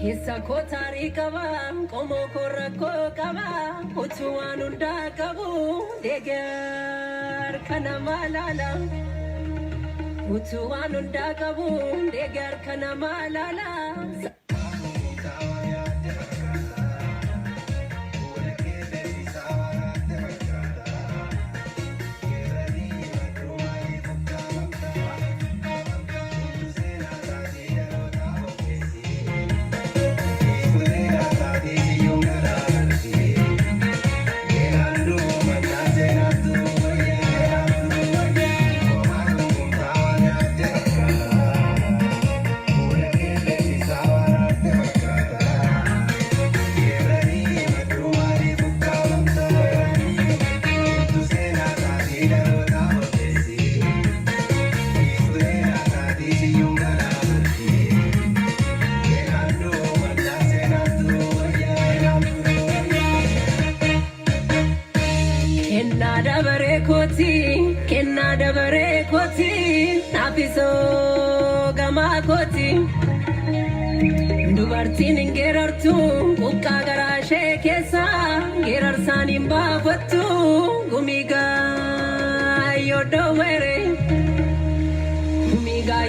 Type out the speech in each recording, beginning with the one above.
Kisa kotari kaba, komo korako kaba, utuan unda kabu, degar kana malala. Utuan unda kabu, degar kana malala. Kenada bare koti, nafiso gama koti. Dubartiin gerartu, ukka garashe kesa, gerarsan imba fatu, gumiga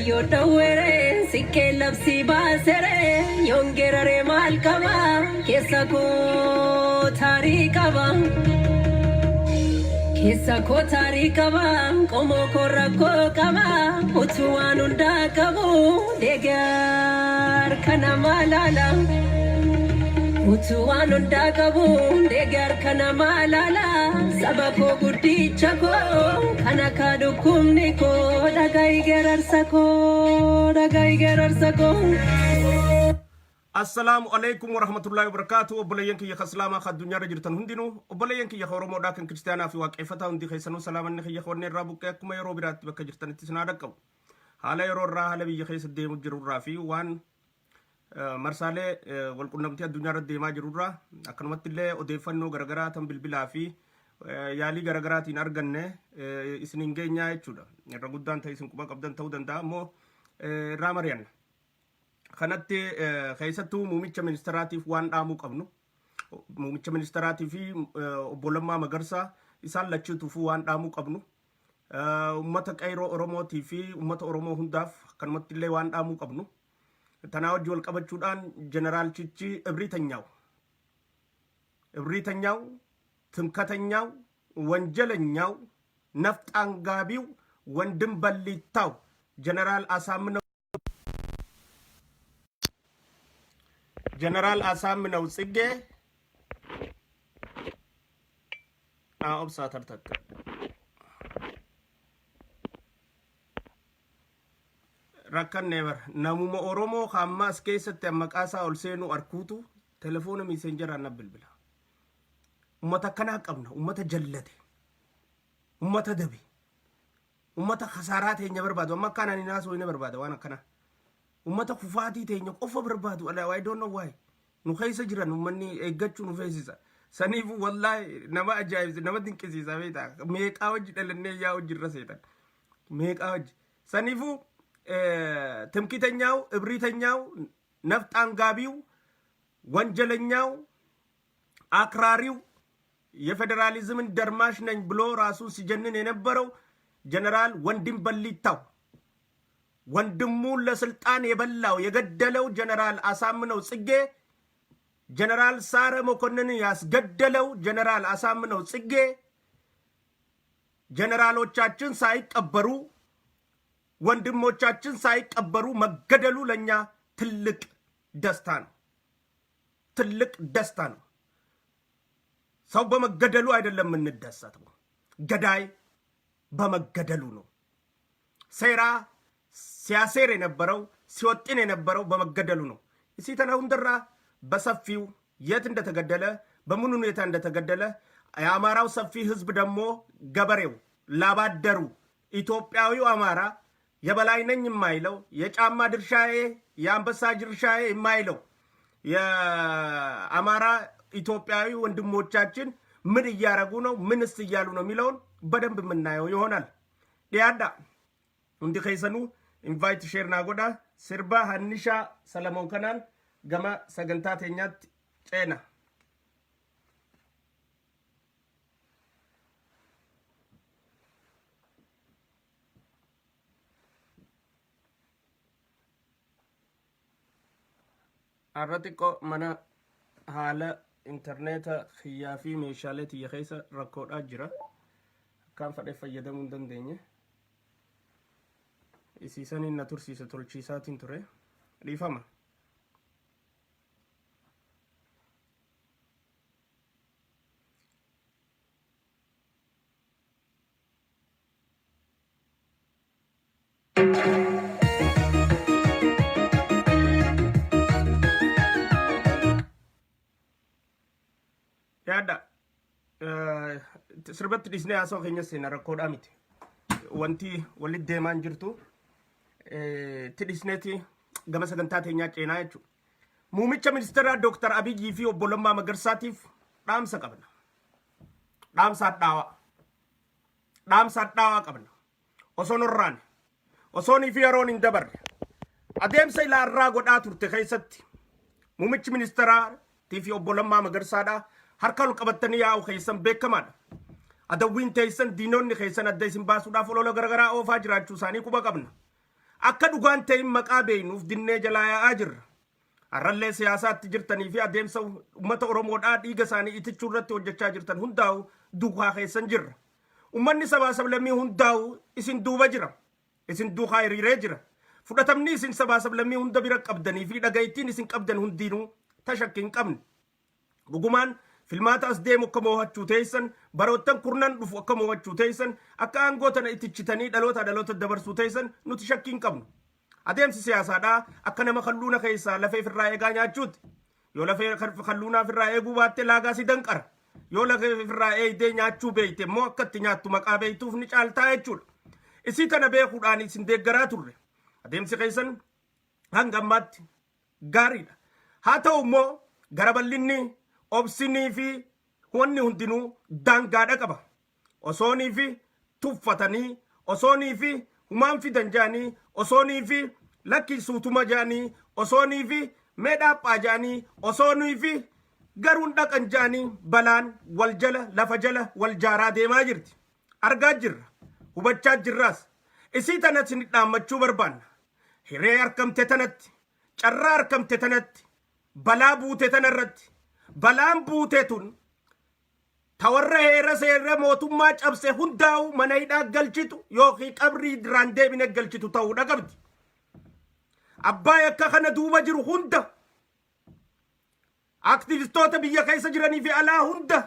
yodawere, sikke labsi basere, yongerare malkaba, kesa ko thari kaba. Kisa kotari kaba, komo korako kaba, utuan unda kabu, degar kana malala. Utuan unda kabu, degar kana malala. Sabako gudi chako, kana kadu kumniko, dagai gerar sako. Assalamu alaikum warahmatullahi wabarakatuh. Obboleeyyanki ya khaslama khadunya rajirtan hundinu. Obboleeyyanki ya khoromo dakan kristiyaana fi waaqeffata hundi keessanu salaamanni khiyya khonne irraa buqqee akkuma yeroo biraatti bakka jirtanitti sinaa dhaqqabu. Haala yeroo irraa haala biyya keessa deemu jirurraa fi waan marsaalee walqunnamtii addunyaa irra deemaa jirurraa akkanumatti illee odeeffannoo garagaraa tan bilbilaa fi yaalii garagaraatiin arganne isiniin geenyaa jechuudha. Irra guddaan ta'e isin quba qabdan ta'uu danda'a ammoo irraa mari'anna. Kanatti keessattuu muumicha ministeeraatiif waan dhaamuu qabnu muumicha ministeeraatii fi obbo Lammaa Magarsaa isaan lachuutuuf waan dhaamuu qabnu ummata qayroo Oromootii fi ummata Oromoo hundaaf kanumatti illee waan dhaamuu qabnu tanaa wajji wal qabachuudhaan jeneraalchichi እብሪተኛው ትምከተኛው ወንጀለኛው ነፍጥ አንጋቢው ወንድም በሊታው ጀነራል አሳምነው ጽጌ ኦብሳ ተርተከ rakkan never namuma oromo khammas keessatti maqaasa ol seenu arkuutu telefoona messengeraa na bilbila ummata kana qabna ummata jallate ummata dabi ummata khasaraa teenya barbaadu amma kana ni naaso ina barbaadu waan kana ummata kufaati teenya qofa barbaadu ala I don't know why nu khaysa jiran ummanni eeggachu nu feesisa sanifu wallahi nama ajaa'ib nama dinqisiisa beeta meeqa wajji dhalanne yaa wajjirra seetan meeqa wajji sanifu ትምክህተኛው እብሪተኛው ነፍጥ አንጋቢው ወንጀለኛው አክራሪው የፌደራሊዝምን ደርማሽ ነኝ ብሎ ራሱ ሲጀንን የነበረው ጀነራል ወንድም በሊታው ወንድሙን ለስልጣን የበላው የገደለው ጀነራል አሳምነው ጽጌ ጀነራል ሳረ መኮንን ያስገደለው ጀነራል አሳምነው ጽጌ ጀነራሎቻችን ሳይቀበሩ ወንድሞቻችን ሳይቀበሩ መገደሉ ለኛ ትልቅ ደስታ ነው ሰው በመገደሉ አይደለም እንደሰተው ገዳይ በመገደሉ ነው ሴራ ሲያሴር የነበረው ሲወጥን የነበረው በመገደሉ ነው እሲ ተናውንደራ በሰፊው የት እንደተገደለ በምን ሁኔታ እንደተገደለ የአማራው ሰፊ ህዝብ ደግሞ ገበሬው ላባደሩ ኢትዮጵያዊው አማራ የበላይ ነኝ የማይለው የጫማ ድርሻዬ የአንበሳ ድርሻዬ የማይለው የአማራ ኢትዮጵያዊ ወንድሞቻችን ምን እያረጉ ነው ምንስ እያሉ ነው የሚለውን በደንብ የምናየው ይሆናል ዲያዳ እንዲ ከይሰኑ ኢንቫይት ሼር ናጎዳ ስርባ ሀኒሻ ሰለሞን ከናን gama sagantaa teenyaatti ceena. Har'a xiqqoo mana haala intarneeta xiyyaa fi meeshaalee tiyya keessa rakkoodhaa jira. Akkaan fadhee fayyadamuu hin dandeenye. Isiisaniin na tursiisa tolchiisaatiin ture. Dhiifama. Yaada sirbatti dhisnee haasoo keenya seena rakkoodhaa miti. Wanti walitti deemaan jirtu tidhisneeti gama sagantaa teenyaa ceenaa jechuudha. Muumicha ministeeraa Dr. Abiyyii fi obbo Lammaa Magarsaatiif dhaamsa qabna. Dhaamsa hadhaawaa qabna. Osoo norraan osoonii fi yeroon hin dabarre adeemsa ilaarraa godhaa turte keessatti muumichi ministeeraa fi obbo Lammaa Magarsaadhaa harka ol qabatanii yaa'u keessan beekamaadha. Adawwiin teessan diinonni keessan adda isin baasuudhaaf olola garagaraa oofaa jiraachuu isaanii quba qabna. Akka dhugaan ta'in maqaa beeynuuf dinnee jalaa yaa'aa jirra. Har'allee siyaasaatti jirtanii fi adeemsa uummata Oromoodhaa dhiiga isaanii itichuu irratti hojjechaa jirtan hundaa'u duukaa keessan jirra. Uummanni sabaa sablammii hundaa'u isin duuba jira. Isin duukaa hiriiree jira. Fudhatamni isin sabaa sablammii hunda bira qabdanii fi dhagayittiin isin qabdan hundinuu tashakki hin qabne. Dhugumaan filmaata as deemu akka mo'achuu teessan baroottan kurnan dhufu akka mo'achuu teessan akka aangoo tana itichitanii dhaloota dabarsuu teessan nuti shakkii hin qabnu. Adeemsi siyaasaadhaa akka nama kalluuna keessaa lafee ofirraa eegaa nyaachuuti. Yoo lafee kalluunaa ofirraa eeguu baatte laagaa si danqara. Yoo lafee ofirraa eegdee nyaachuu beeyte immoo akka itti nyaattu maqaa beeytuuf ni caaltaa jechuudha. Isii kana beekuudhaan isin deeggaraa turre. Adeemsi keessan hanga ammaatti gaariidha. Haa ta'u immoo gara bal'inni obsinii fi wanni hundinuu daangaadha qaba. Osoonii fi tuffatanii, osoonii fi humaan fidan jaanii, osoonii fi lakkii suutuma jaanii, osoonii fi meedhaaphaa jaanii, osoonii fi garuun dhaqan jaanii balaan wal jala lafa jala wal jaaraa deemaa jirti. Argaa jirra, hubachaa jirraas. Isii tanatti ni dhaammachuu barbaanna. Hiree harkamte tanatti, carraa harkamte tanatti, balaa buute tanarratti. Balaan buute tun tawarra heera seera mootummaa cabse hundaa'u mana hidhaa galchitu yookiin qabrii duraan deebine galchitu ta'uudha qabdi. Abbaa yakka kana duuba jiru hunda aktivistoota biyya keessa jiranii fi alaa hunda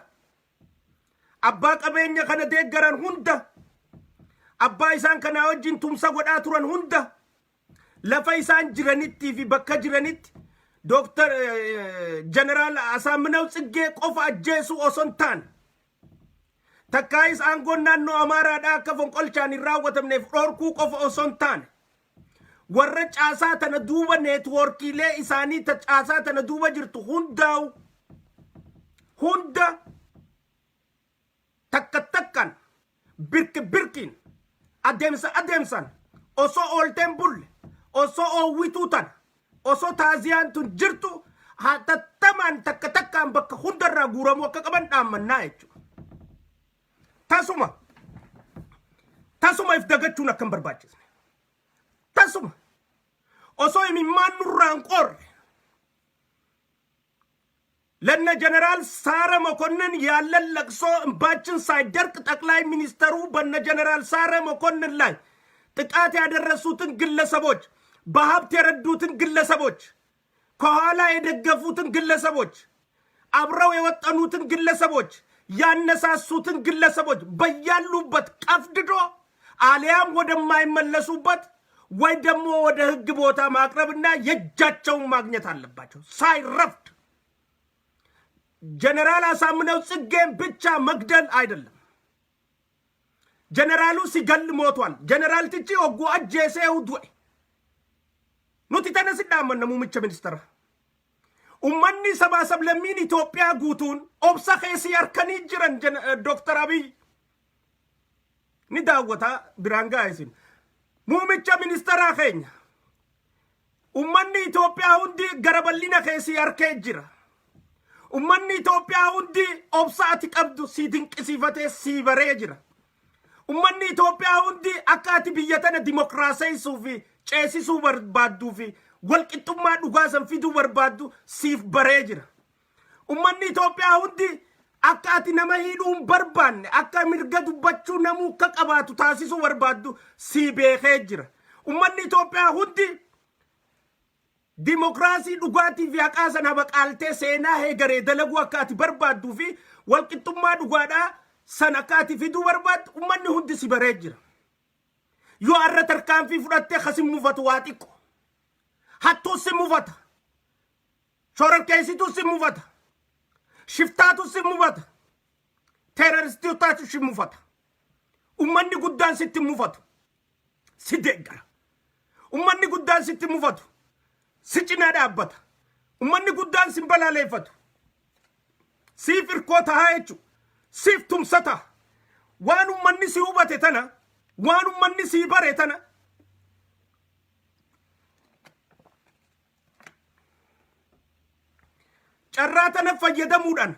abbaa qabeenya kana deeggaran hunda abbaa isaan kanaa wajjin tumsa godhaa turan hunda lafa isaan jiranitti fi bakka jiranitti Dr. General Asaminaw Tsigee qofa ajjeesuu osoo hin taane takkaayis aangoon naannoo Amaaraadhaa akka fonqolchaan hin raawwatamneef dhorkuu qofa osoo hin taane warra caasaa tana duuba neetwoorkiilee isaanii caasaa tana duuba jirtu hunda takkan birkiin adeemsan osoo oolteen bulle osoo oowwituu tana osoo taaziyaan tun jirtu hatattamaan takkaan bakka hundarraa guuramu akka qaban dhaammannaa jechuudha. Tasuma if dagachuun akka hin barbaachisne. Tasuma osoo imimmaan nurraan qorre ለነ ጀነራል ሳረ መኮንን ያለን ለቅሶ እንባችን ሳይደርቅ ጠቅላይ ሚኒስተሩ በነ ጀነራል ሳረ መኮንን ላይ ጥቃት ያደረሱትን ግለሰቦች በሀብት የረዱትን ግለሰቦች ከኋላ የደገፉትን ግለሰቦች አብረው የወጠኑትን ግለሰቦች ያነሳሱትን ግለሰቦች በያሉበት ቀፍድዶ አሊያም ወደማይመለሱበት ወይ ደግሞ ወደ ህግ ቦታ ማቅረብና የእጃቸውን ማግኘት አለባቸው ሳይረፍድ። ጀነራል አሳምነው ጽጌን ብቻ መግደል አይደለም። ጀነራሉ ሲገል ሞቷል። ጀነራል ትቺ ወጉ አጀሴው ዱይ ኑቲ ተነስዳመን ሙምቸ ሚኒስተር ኡመኒ ሰባሰብ ለሚን ኢትዮጵያ ጉቱን ኦብሳ ኸሲ ያርከኒ ጅረን ዶክተር አብይ ኒዳወታ ብራንጋ አይሲን ሙምቸ ሚኒስተር አኸኝ ummanni Itoophiyaa hundi garaballina keessi harkee jira. Ummanni Itoophiyaa hundi obsaati qabdu si dinqisiifatee si baree jira. Ummanni Itoophiyaa hundi akka ati biyya tana dimokiraasessuu fi ceesisuu barbaaddu fi walqixxummaa dhugaa san fiduu barbaaddu siif baree jira. Ummanni Itoophiyaa hundi akka ati nama hidhuun barbaanne akka mirga dubbachuu namuu akka qabaatu taasisuu barbaaddu si beekee jira. Ummanni Itoophiyaa hundi dimokiraasii dhugaatii fi haqaa sana baqaaltee seenaa heegaree dalaguu akka ati barbaaddu fi walqixxummaa dhugaadhaa sana akka ati fiduu barbaaddu ummanni hundi si baree jira. Yoo arra tarkaanfii fudhattee kasin mufatu waa xiqqo. Hattuu si mufata. Shororkeessituu si mufata. Shiftaatu si mufata. Terroristiitu si mufata. Ummanni guddaan sitti mufatu. Si deeggara. Ummanni guddaan sitti mufatu. Si cinaa dhaabbata. Ummanni guddaan si balaaleffatu. Siif hirkoo tahaa jechuudha. Siif tumsata. Waan ummanni si hubate tana, waan ummanni si bare tana, carraa tana fayyadamuudhaan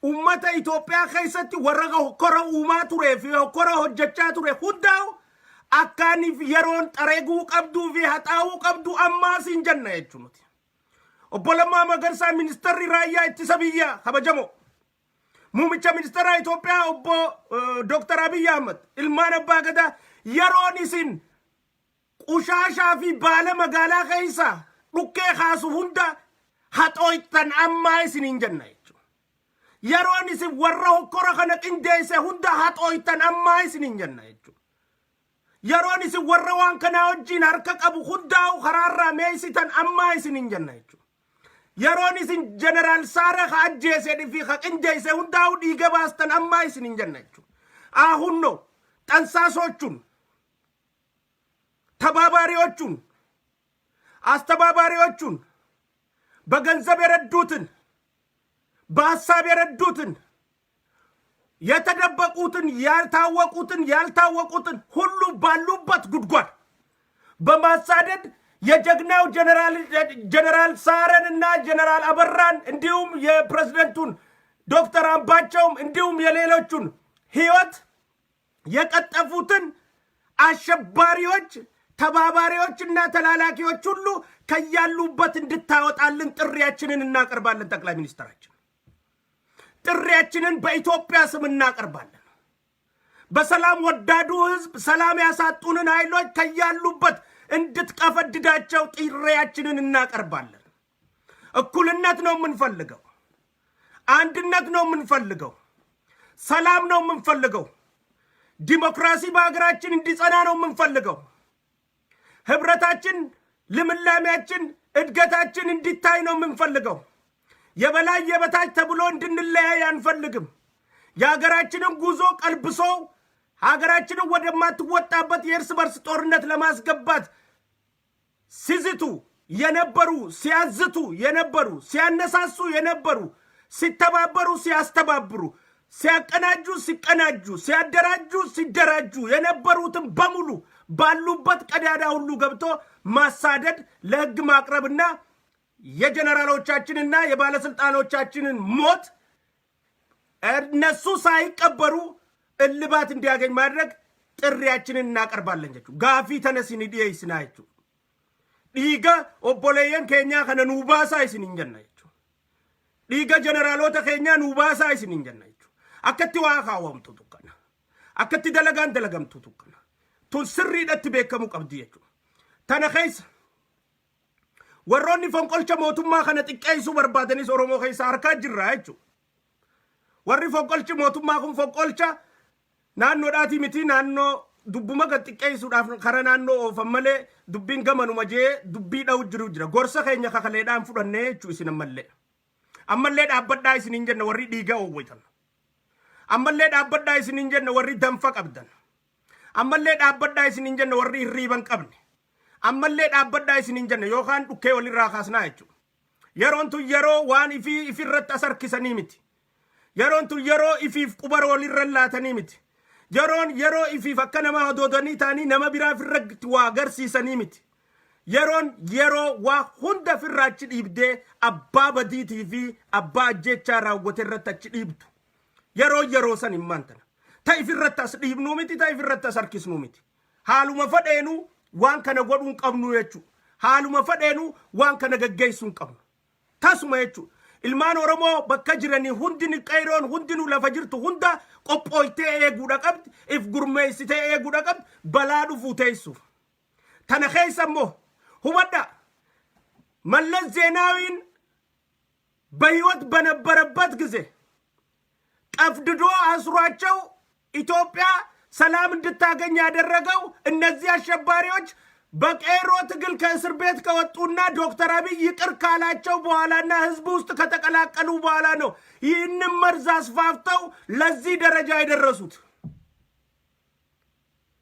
ummata Itoophiyaa keessatti warra hokkora uumaa turee fi hokkora hojjechaa ture hundaa'u akkaaniif yeroon xareeguu qabduu fi haxaa'uu qabdu ammaa siin jenna jechuudha. Obbo Lammaa Magarsaa ministeerri raayyaa ittisa biyyaa kabajamoo. Muumicha ministeera Itoophiyaa obbo Dr. Abiy Ahmed ilmaan abbaa gadaa yeroon isin qushaashaa fi baala magaalaa keessaa dhukkee kaasu hunda haxooytan ammaa isiniin jenna jechuudha. Yeroon isin warra hokkora kana qindeesse hunda haxooytan ammaa isiniin jenna jechuudha. Yeroon isin warra waan kanaa wajjin harka qabu hundaa'u karaarraa meesitan ammaa isiniin jenna jechuudha. Yeroon isin Jeneraal Saare ka ajjeesee fi ka qindeesse hundaa'u dhiiga baastan ammaa isiniin jenna jechuudha. Ahunno xansaasochuun ተባባሪዎቹን አስተባባሪዎቹን በገንዘብ የረዱትን በሐሳብ የረዱትን የተደበቁትን ያልታወቁትን ሁሉ ባሉበት ጉድጓድ በማሳደድ የጀግናው ጀነራል ሳረንና ጀነራል አበራን እንዲሁም የፕሬዝዳንቱን ዶክተር አምባቸውም እንዲሁም የሌሎቹን ህይወት የቀጠፉትን አሸባሪዎች ተባባሪዎችና ተላላኪዎች ሁሉ ከያሉበት እንድታወጣልን ጥሪያችንን እናቀርባለን። ጠቅላይ ሚኒስትራችን ጥሪያችንን በኢትዮጵያ ስም እናቀርባለን። በሰላም ወዳዱ ህዝብ ሰላም ያሳጡንን ኃይሎች ከያሉበት እንድትቀፈድዳቸው ጥሪያችንን እናቀርባለን። እኩልነት ነው የምንፈልገው። አንድነት ነው የምንፈልገው። ሰላም ነው የምንፈልገው። ዲሞክራሲ በአገራችን እንዲጸና ነው የምንፈልገው። ህብረታችን ልምላሜያችን እድገታችን እንዲታይ ነው የምንፈልገው። የበላይ የበታች ተብሎ እንድንለያይ አንፈልግም። የሀገራችንን ጉዞ ቀልብሶ ሀገራችንን ወደማትወጣበት የእርስ በርስ ጦርነት ለማስገባት ሲዝቱ የነበሩ ሲያዝቱ የነበሩ ሲያነሳሱ የነበሩ ሲተባበሩ ሲያስተባብሩ ሲያቀናጁ ሲቀናጁ ሲያደራጁ ሲደራጁ የነበሩትን በሙሉ ባሉበት ቀዳዳ ሁሉ ገብቶ ማሳደድ ለህግ ማቅረብና የጀነራሎቻችንና የባለስልጣኖቻችንን ሞት እነሱ ሳይቀበሩ እልባት እንዲያገኝ ማድረግ ጥሪያችንን እናቀርባለን። ጋፊ ተነሲን ዲይስናይቱ ዲጋ ኦቦሌየን ኬኛ ከነ ኑባሳ ይስንንጀናይቱ ዲጋ ጀነራሎታ ኬኛ ኑባሳ ይስንንጀናይቱ አከቲ ዋኻወምቱ ቱከና አከቲ ደለጋን ደለገምቱ ቱከና ቱን ስሪደት ቤከሙ ቀብዲየቹ ተነኸይስ ወሮኒ ፎንቆልቸ ሞቱማ ከነ ጥቄይሱ በርባደኒስ ኦሮሞ ኸይሳ አርካ ጅራይቹ ወሪ ፎንቆልቸ ሞቱማ ኩን ፎንቆልቸ ናኖ ዳቲ ሚቲ ናኖ ዱቡማ ገጥቄይሱዳፍ ከረ ናኖ ኦፈመሌ ዱቢን ገመኑማ ጄ ዱቢ ዳው ጅራ ጎርሰ ኸኛ ከከሌዳን ፉደኔ ቹ ኢሲነመሌ አመሌ ዳበዳ ኢሲንጀነ ወሪ ዲጋ ኦወይተን አመሌ ዳበዳ ኢሲንጀነ ወሪ ደንፈ ቀብደን አመሌ ዳበዳ ኢሲንጀነ ወሪ ሪበን ቀብኔ አመሌ ዳበዳ ኢሲንጀነ ዮካን ዱኬ ወሊራ ካስና አቹ የሮንቱ የሮ ዋን ኢፊረት አሰርኪሰኒ ሚቲ የሮንቱ የሮ ኢፊፍ ቁበር ወሊረላተኒ ሚቲ የሮን የሮ ኢፊፍ አከነማ ዶዶኒ ታኒ ነመ ቢራ ፍረግት ዋገርሲሰኒ ሚቲ yeroo waa hunda firraachi dhiibdee abbaa badiitii fi abbaa ajjechaa raawwate irratti achi dhiibdu yeroo san immaan tana ta'if irratti as dhiibnuu miti ta'if irratti as harkisnuu miti haaluma fadheenu waan kana godhuun qabnu jechuudha haaluma fadheenu waan kana gaggeessuun qabnu tasuma jechuudha ilmaan oromoo bakka jiranii hundini qayroon hundinu lafa jirtu hunda qophooytee eeguudha qabdi if gurmeessitee eeguudha qabdi balaa dhufuu teessuuf tana keessa immoo hubadha መለስ ዜናዊን በህይወት በነበረበት ጊዜ ቀፍድዶ አስሯቸው ኢትዮጵያ ሰላም እንድታገኝ ያደረገው እነዚህ አሸባሪዎች በቀይሮ ትግል ከእስር ቤት ከወጡና ዶክተር አብይ ይቅር ካላቸው በኋላና ህዝብ ውስጥ ከተቀላቀሉ በኋላ ነው ይህንን መርዝ አስፋፍተው ለዚህ ደረጃ የደረሱት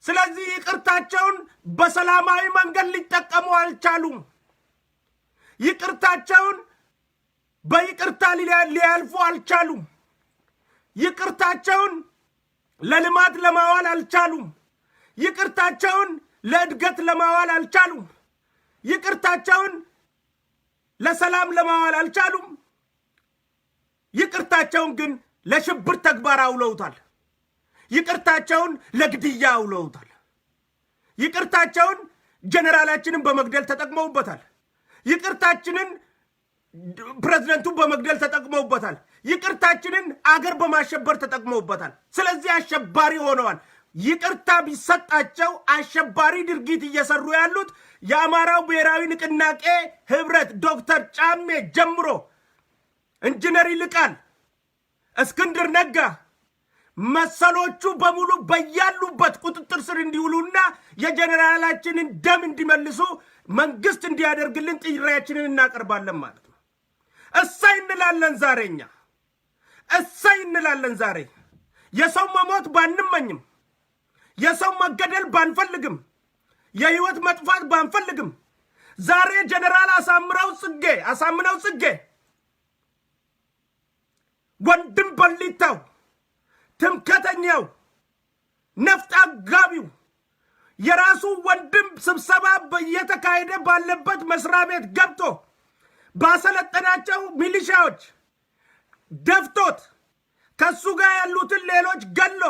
ስለዚህ ይቅርታቸውን በሰላማዊ መንገድ ሊጠቀሙ አልቻሉም ይቅርታቸውን በይቅርታ ሊያልፉ አልቻሉም ይቅርታቸውን ለልማት ለማዋል አልቻሉም ይቅርታቸውን ለእድገት ለማዋል አልቻሉም ይቅርታቸውን ለሰላም ለማዋል አልቻሉም ይቅርታቸውን ግን ለሽብር ተግባር አውለውታል ይቅርታቸውን ለግድያ አውለውታል ይቅርታቸውን ጀነራላችንን በመግደል ተጠቅመውበታል ይቅርታችንን ፕሬዝዳንቱን በመግደል ተጠቅመውበታል ይቅርታችንን አገር በማሸበር ተጠቅመውበታል ስለዚህ አሸባሪ ሆነዋል ይቅርታ ቢሰጣቸው አሸባሪ ድርጊት እየሰሩ ያሉት የአማራው ብሔራዊ ንቅናቄ ህብረት ዶክተር ጫሜ ጀምሮ ኢንጂነር ይልቃል እስክንድር ነጋ መሰሎቹ በሙሉ በያሉበት ቁጥጥር ስር እንዲውሉና የጀነራላችንን ደም እንዲመልሱ መንግስት እንዲያደርግልን ጥሪያችንን እናቀርባለን ማለት ነው እሰይ እንላለን ዛሬ የሰው መሞት ባንመኝም የሰው መገደል ባንፈልግም የህይወት መጥፋት ባንፈልግም ዛሬ ጀነራል አሳምነው ጽጌ ወንድም በሊታው ትምከተኛው ነፍጥ አጋቢው የራሱ ወንድም ስብሰባ እየተካሄደ ባለበት መስሪያ ቤት ገብቶ ባሰለጠናቸው ሚሊሻዎች ደፍቶት ከሱ ጋር ያሉትን ሌሎች ገሎ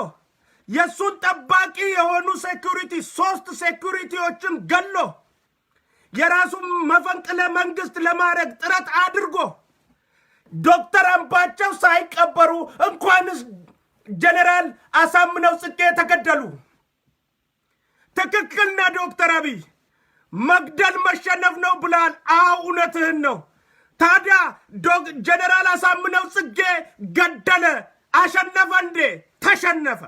የሱን ጠባቂ የሆኑ ሴኩሪቲ 3 ሴኩሪቲዎችን ገሎ የራሱ መፈንቅለ መንግስት ለማድረግ ጥረት አድርጎ ዶክተር አምባቸው ሳይቀበሩ እንኳንስ ጀነራል አሳምነው ጽጌ ተገደሉ ትክክልና ዶክተር አብይ መግደል መሸነፍ ነው ብላል እውነትህን ነው ታዲያ ጀነራል አሳምነው ጽጌ ገደለ አሸነፈ እንዴ ተሸነፈ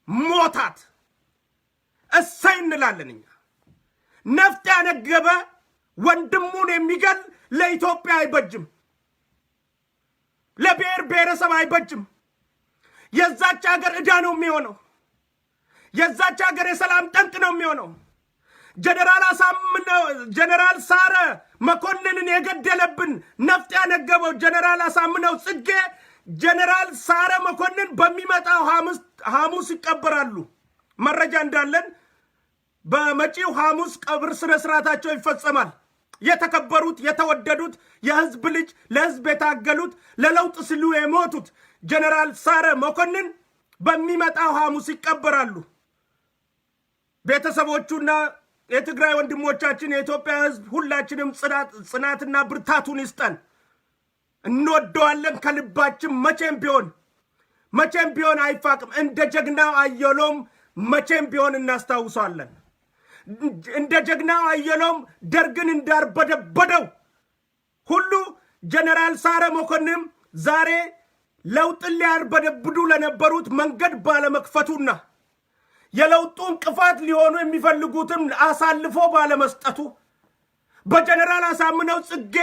ሞታት እሰይ እንላለን እኛ ነፍጥ ያነገበ ወንድሙን የሚገል ለኢትዮጵያ አይበጅም ለብሔር ብሔረሰብ አይበጅም የዛች ሀገር ዕዳ ነው የሚሆነው የዛች ሀገር የሰላም ጠንቅ ነው የሚሆነው ጀነራል ሳረ መኮንንን የገደለብን ነፍጥ ያነገበው ጀነራል አሳምነው ጽጌ ጀነራል ሳረ መኮንን በሚመጣው ሐሙስ ይቀበራሉ መረጃ እንዳለን በመጪው ሐሙስ ቀብር ስነ ስርዓታቸው ይፈጸማል የተከበሩት የተወደዱት የህዝብ ልጅ ለህዝብ የታገሉት ለለውጥ ሲሉ የሞቱት ጀነራል ሳረ መኮንን በሚመጣው ሐሙስ ይቀበራሉ ቤተሰቦቹና የትግራይ ወንድሞቻችን የኢትዮጵያ ህዝብ ሁላችንም ጽናትና ብርታቱን ይስጠን እንወደዋለን ከልባችን መቼም ቢሆን አይፋቅም እንደ ጀግናው አየሎም መቼም ቢሆን እናስታውሳለን እንደ ጀግናው አየሎም ደርግን እንዳርበደበደው ሁሉ ጀነራል ሳረ መኮንን ዛሬ ለውጥን ሊያርበደብዱ ለነበሩት መንገድ ባለመክፈቱና የለውጡ እንቅፋት ሊሆኑ የሚፈልጉትን አሳልፎ ባለመስጠቱ በጀነራል አሳምነው ጽጌ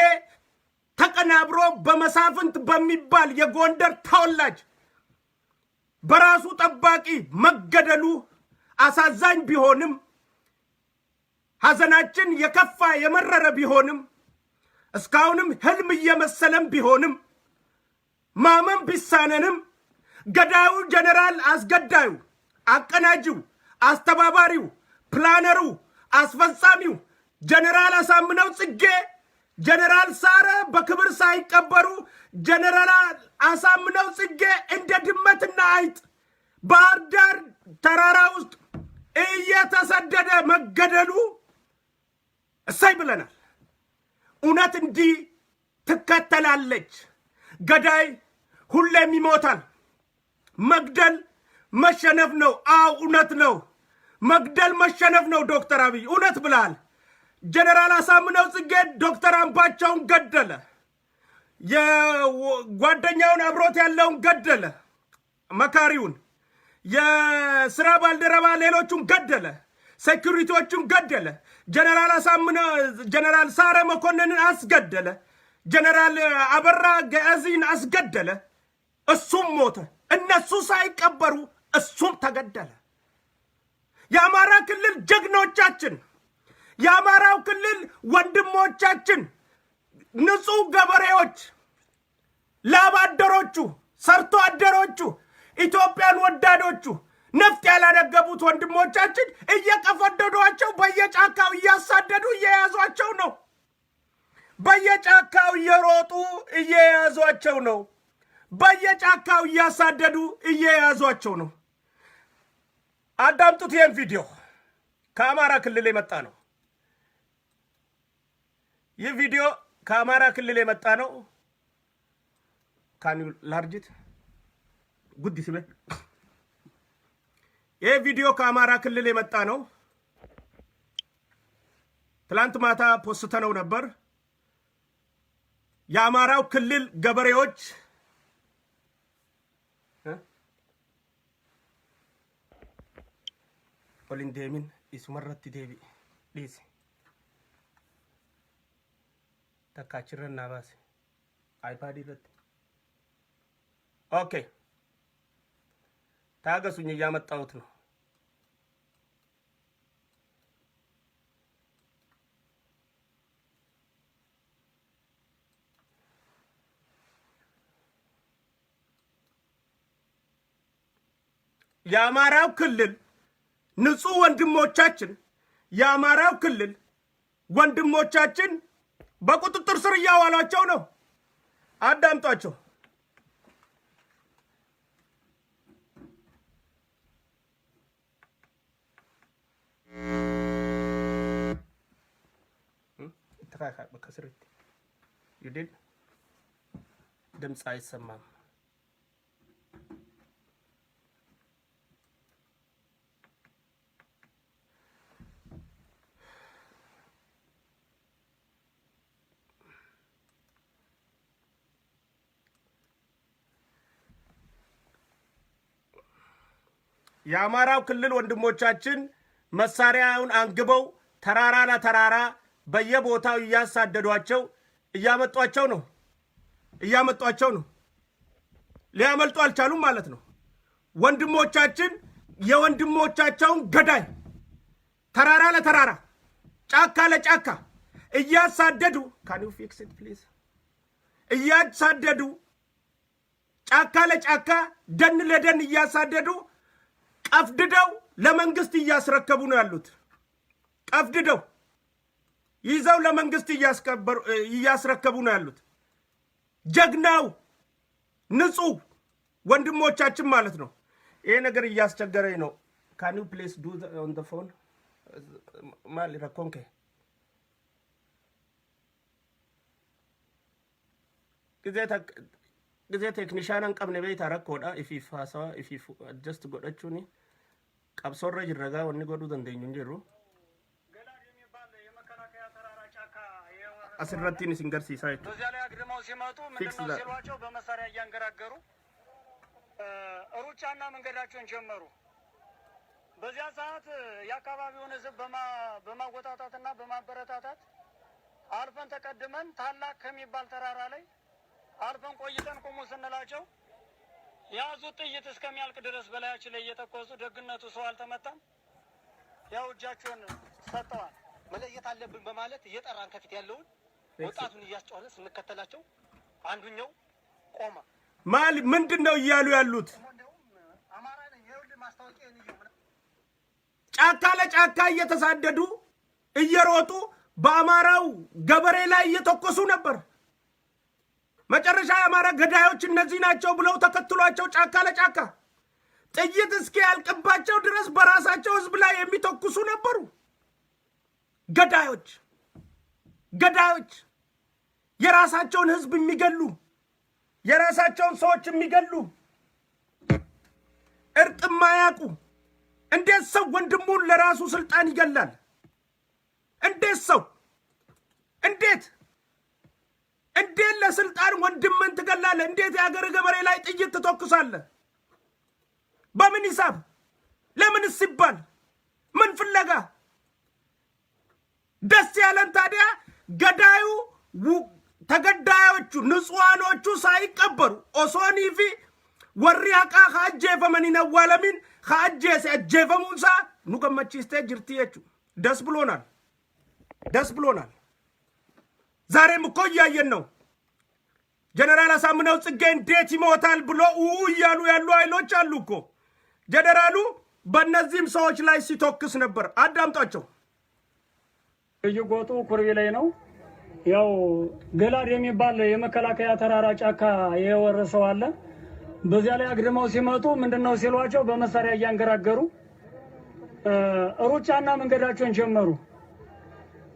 ተቀናብሮ በመሳፍንት በሚባል የጎንደር ተወላጅ በራሱ ጠባቂ መገደሉ አሳዛኝ ቢሆንም ሐዘናችን የከፋ የመረረ ቢሆንም እስካሁንም ህልም እየመሰለም ቢሆንም ማመን ቢሳነንም ገዳዩ ጀነራል አስገዳዩ አቀናጂው አስተባባሪው ፕላነሩ አስፈጻሚው ጀነራል አሳምነው ጽጌ ጀነራል ሳረ በክብር ሳይቀበሩ ጀነራል አሳምነው ጽጌ እንደ ድመትና አይጥ ባህር ዳር ተራራ ውስጥ እየተሰደደ መገደሉ እሰይ ብለናል። እውነት እንዲህ ትከተላለች። ገዳይ ሁሌም ይሞታል። መግደል መሸነፍ ነው። አው እውነት ነው። መግደል መሸነፍ ነው። ዶክተር አብይ እውነት ብለሃል። ጀነራል አሳምነው ጽጌ ዶክተር አምባቸውን ገደለ። የጓደኛውን አብሮት ያለውን ገደለ። መካሪውን የስራ ባልደረባ ሌሎቹን ገደለ። ሴኩሪቲዎቹን ገደለ። ጀነራል ሳረ መኮንንን አስገደለ። ጀነራል አበራ ገአዚን አስገደለ። እሱም ሞተ። እነሱ ሳይቀበሩ እሱም ተገደለ። የአማራ ክልል ጀግኖቻችን፣ የአማራው ክልል ወንድሞቻችን፣ ንጹህ ገበሬዎች፣ ላብ አደሮቹ፣ ሰርቶ አደሮቹ፣ ኢትዮጵያን ወዳዶቹ፣ ነፍጥ ያላደገቡት ወንድሞቻችን እየቀፈደዷቸው በየጫካው እያሳደዱ እየያዟቸው ነው። በየጫካው እየሮጡ እየያዟቸው ነው። በየጫካው እያሳደዱ እየያዟቸው ነው። አዳምጡት። ይህን ቪዲዮ ከአማራ ክልል የመጣ ነው። ይህ ቪዲዮ ከአማራ ክልል የመጣ ነው። ካን ዩ ላርጅት ጉድ ሲበል። ይህ ቪዲዮ ከአማራ ክልል የመጣ ነው። ትላንት ማታ ፖስተነው ነበር። የአማራው ክልል ገበሬዎች ኦሊንዴሚን ኢስመረት ዴቢ ዲስ ተካችረና ባስ አይፓድ ይረት ኦኬ ታገሱኝ፣ እያመጣሁት ነው። የአማራው ክልል ንጹህ ወንድሞቻችን፣ የአማራው ክልል ወንድሞቻችን በቁጥጥር ስር እያዋሏቸው ነው። አዳምጧቸው። በከስርት ይድል ድምፅ አይሰማም። የአማራው ክልል ወንድሞቻችን መሳሪያውን አንግበው ተራራ ለተራራ በየቦታው እያሳደዷቸው እያመጧቸው ነው። ሊያመልጡ አልቻሉም ማለት ነው። ወንድሞቻችን የወንድሞቻቸውን ገዳይ ተራራ ለተራራ ጫካ ለጫካ እያሳደዱ ካን ዩ ፊክስ ኢት ፕሊዝ እያሳደዱ ጫካ ለጫካ ደን ለደን እያሳደዱ ቀፍድደው ለመንግስት እያስረከቡ ነው ያሉት። ቀፍድደው ይዘው ለመንግስት እያስረከቡ ነው ያሉት። ጀግናው ንጹህ ወንድሞቻችን ማለት ነው። ይሄ ነገር እያስቸገረኝ ነው። ካን ዩ ፕሊዝ ዱ ኦን ዘ ፎን ማሊ ረኮንከ ጊዜ ቴክኒሻናን ቀብነ ቤት አረኮዳ ኢፊፍ ሀሳዋ ኢፊፍ አጀስት ጎዳችሁኒ ቀብሶረ ጅረጋ ወኒ ጎዱ ዘንደኙ እንጀሩ አስረቲን ሲንገርሲሳ ይቱ በዚያ ላይ አግድመው ሲመጡ ምንድነው ሲሏቸው በመሳሪያ እያንገራገሩ ሩጫና መንገዳቸውን ጀመሩ። በዚያ ሰዓት የአካባቢውን ሕዝብ በማወጣጣትና በማበረታታት አልፈን ተቀድመን ታላቅ ከሚባል ተራራ ላይ አልፈን ቆይተን ቁሙ ስንላቸው ያዙት ጥይት እስከሚያልቅ ድረስ በላያችን ላይ እየተኮሱ ደግነቱ ሰው አልተመታም። ያው እጃቸውን ሰጥተዋል። መለየት አለብን በማለት እየጠራን ከፊት ያለውን ወጣቱን እያስጨዋለን ስንከተላቸው አንዱኛው ቆመ። ምንድነው እያሉ ያሉት? ጫካ ለጫካ እየተሳደዱ እየሮጡ በአማራው ገበሬ ላይ እየተኮሱ ነበር። መጨረሻ የአማራ ገዳዮች እነዚህ ናቸው ብለው ተከትሏቸው ጫካ ለጫካ ጥይት እስኪ ያልቅባቸው ድረስ በራሳቸው ህዝብ ላይ የሚተኩሱ ነበሩ። ገዳዮች የራሳቸውን ህዝብ የሚገሉ የራሳቸውን ሰዎች የሚገሉ እርቅ የማያውቁ። እንዴት ሰው ወንድሙን ለራሱ ስልጣን ይገላል? እንዴት ሰው እንዴት ለስልጣን ወንድምን ትገላለህ? እንዴት የአገር ገበሬ ላይ ጥይት ትተኩሳለህ? በምን ሂሳብ? ለምንስ ሲባል? ምን ፍለጋ? ደስ ያለን ታዲያ ገዳዩ ተገዳዮቹ ንጹሃኖቹ ሳይቀበሩ ኦሶኒፊ ወሪያቃ ካጀፈመኒ ነዋለሚን ካጀሰ አጀፈሙሳ ኑገመቺስቴ ጅርቲየቹ ደስ ብሎናል። ዛሬም እኮ እያየን ነው። ጀነራል አሳምነው ጽጌ እንዴት ይሞታል ብሎ እያሉ ያሉ ኃይሎች አሉ እኮ። ጀነራሉ በእነዚህም ሰዎች ላይ ሲተኩስ ነበር። አዳምጧቸው። እየጎጡ ኩርቢ ላይ ነው ያው ገላድ የሚባል የመከላከያ ተራራ ጫካ የወረሰው አለ። በዚያ ላይ አግድመው ሲመጡ ምንድነው ሲሏቸው በመሳሪያ እያንገራገሩ ሩጫና መንገዳቸውን ጀመሩ።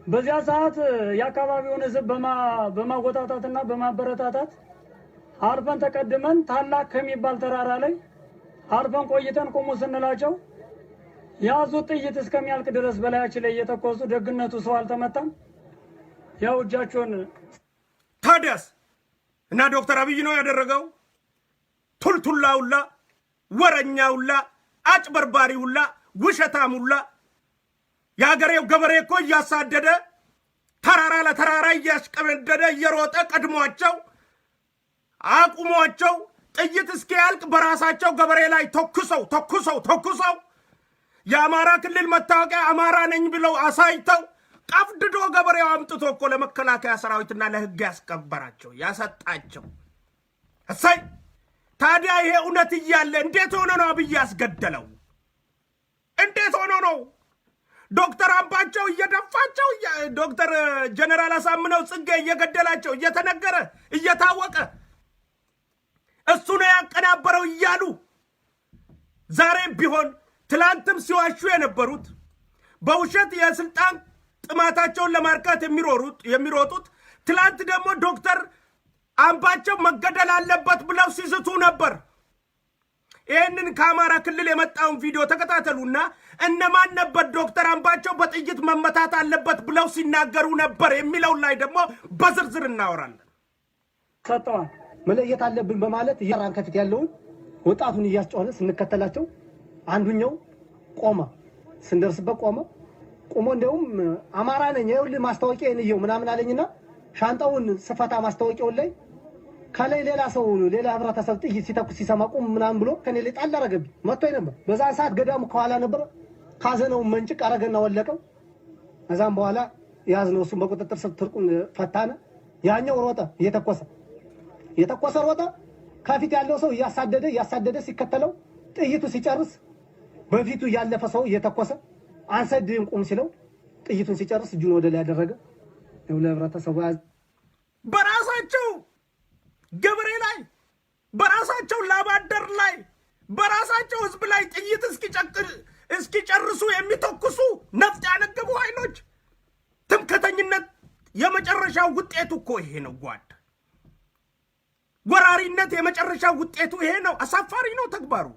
በዚያ ሰዓት የአካባቢውን ህዝብ በማጎታታትና በማበረታታት አርፈን ተቀድመን ታላቅ ከሚባል ተራራ ላይ አርፈን ቆይተን ቆሙ ስንላቸው ያዙ ጥይት እስከሚያልቅ ድረስ በላያችን ላይ እየተኮሱ ደግነቱ ሰው አልተመታም። ያው እጃቸውን ታዲያስ እና ዶክተር አብይ ነው ያደረገው። ቱልቱላውላ ወረኛውላ አጭበርባሪውላ ውሸታሙላ የአገሬው ገበሬ እኮ እያሳደደ ተራራ ለተራራ እያሽቀበደደ እየሮጠ ቀድሟቸው አቁሟቸው ጥይት እስኪያልቅ በራሳቸው ገበሬ ላይ ተኩሰው የአማራ ክልል መታወቂያ አማራ ነኝ ብለው አሳይተው ቀፍድዶ ገበሬው አምጥቶ እኮ ለመከላከያ ሰራዊትና ለህግ ያስከበራቸው ያሰጣቸው። እሰይ ታዲያ ይሄ እውነት እያለ እንዴት ሆኖ ነው አብይ ያስገደለው? እንዴት ሆኖ ነው ዶክተር አምባቸው እየደፋቸው ዶክተር ጀነራል አሳምነው ጽጌ እየገደላቸው እየተነገረ እየታወቀ እሱ ነው ያቀናበረው እያሉ ዛሬም ቢሆን ትላንትም ሲዋሹ የነበሩት በውሸት የስልጣን ጥማታቸውን ለማርካት የሚሮጡት ትላንት ደግሞ ዶክተር አምባቸው መገደል አለበት ብለው ሲዝቱ ነበር። ይህንን ከአማራ ክልል የመጣውን ቪዲዮ ተከታተሉና እነማን ነበር ዶክተር አምባቸው በጥይት መመታት አለበት ብለው ሲናገሩ ነበር የሚለው ላይ ደግሞ በዝርዝር እናወራለን። ሰጠዋል መለየት አለብን በማለት እያራን ከፊት ያለውን ወጣቱን እያስጮኸ ስንከተላቸው አንዱኛው ቆመ። ስንደርስበት ቆሞ እንደውም አማራ ነኝ ይኸውልህ ማስታወቂያ እንየው ምናምን አለኝና ሻንጣውን ስፈታ ማስታወቂያው ላይ ከላይ ሌላ ህብረተሰብ ጥይት ሲተኩስ ሲሰማ ቁም ምናምን ብሎ ከኔ ላይ ጣል አረገብኝ። መጥቶኝ ነበር። በዛ ሰዓት ገዳሙ ከኋላ ነበር። ካዘነው መንጭቅ አረገና ወለቀው። እዛም በኋላ ያዝነው እሱን በቁጥጥር ስር ትርቁን ፈታነ። ያኛው ሮጠ እየተኮሰ ሮጠ። ከፊት ያለው ሰው እያሳደደ ሲከተለው ጥይቱ ሲጨርስ በፊቱ ያለፈ ሰው እየተኮሰ አንሰድም ቁም ሲለው ጥይቱን ሲጨርስ እጁን ወደ ላይ ያደረገ ነው። ለህብረተሰቡ በራሳቸው ገበሬ ላይ በራሳቸው ላባደር ላይ በራሳቸው ህዝብ ላይ ጥይት እስኪጨርሱ የሚተኩሱ ነፍጥ ያነገቡ ኃይሎች ትምክህተኝነት የመጨረሻው ውጤቱ እኮ ይሄ ነው። ጓድ ወራሪነት የመጨረሻው ውጤቱ ይሄ ነው። አሳፋሪ ነው ተግባሩ።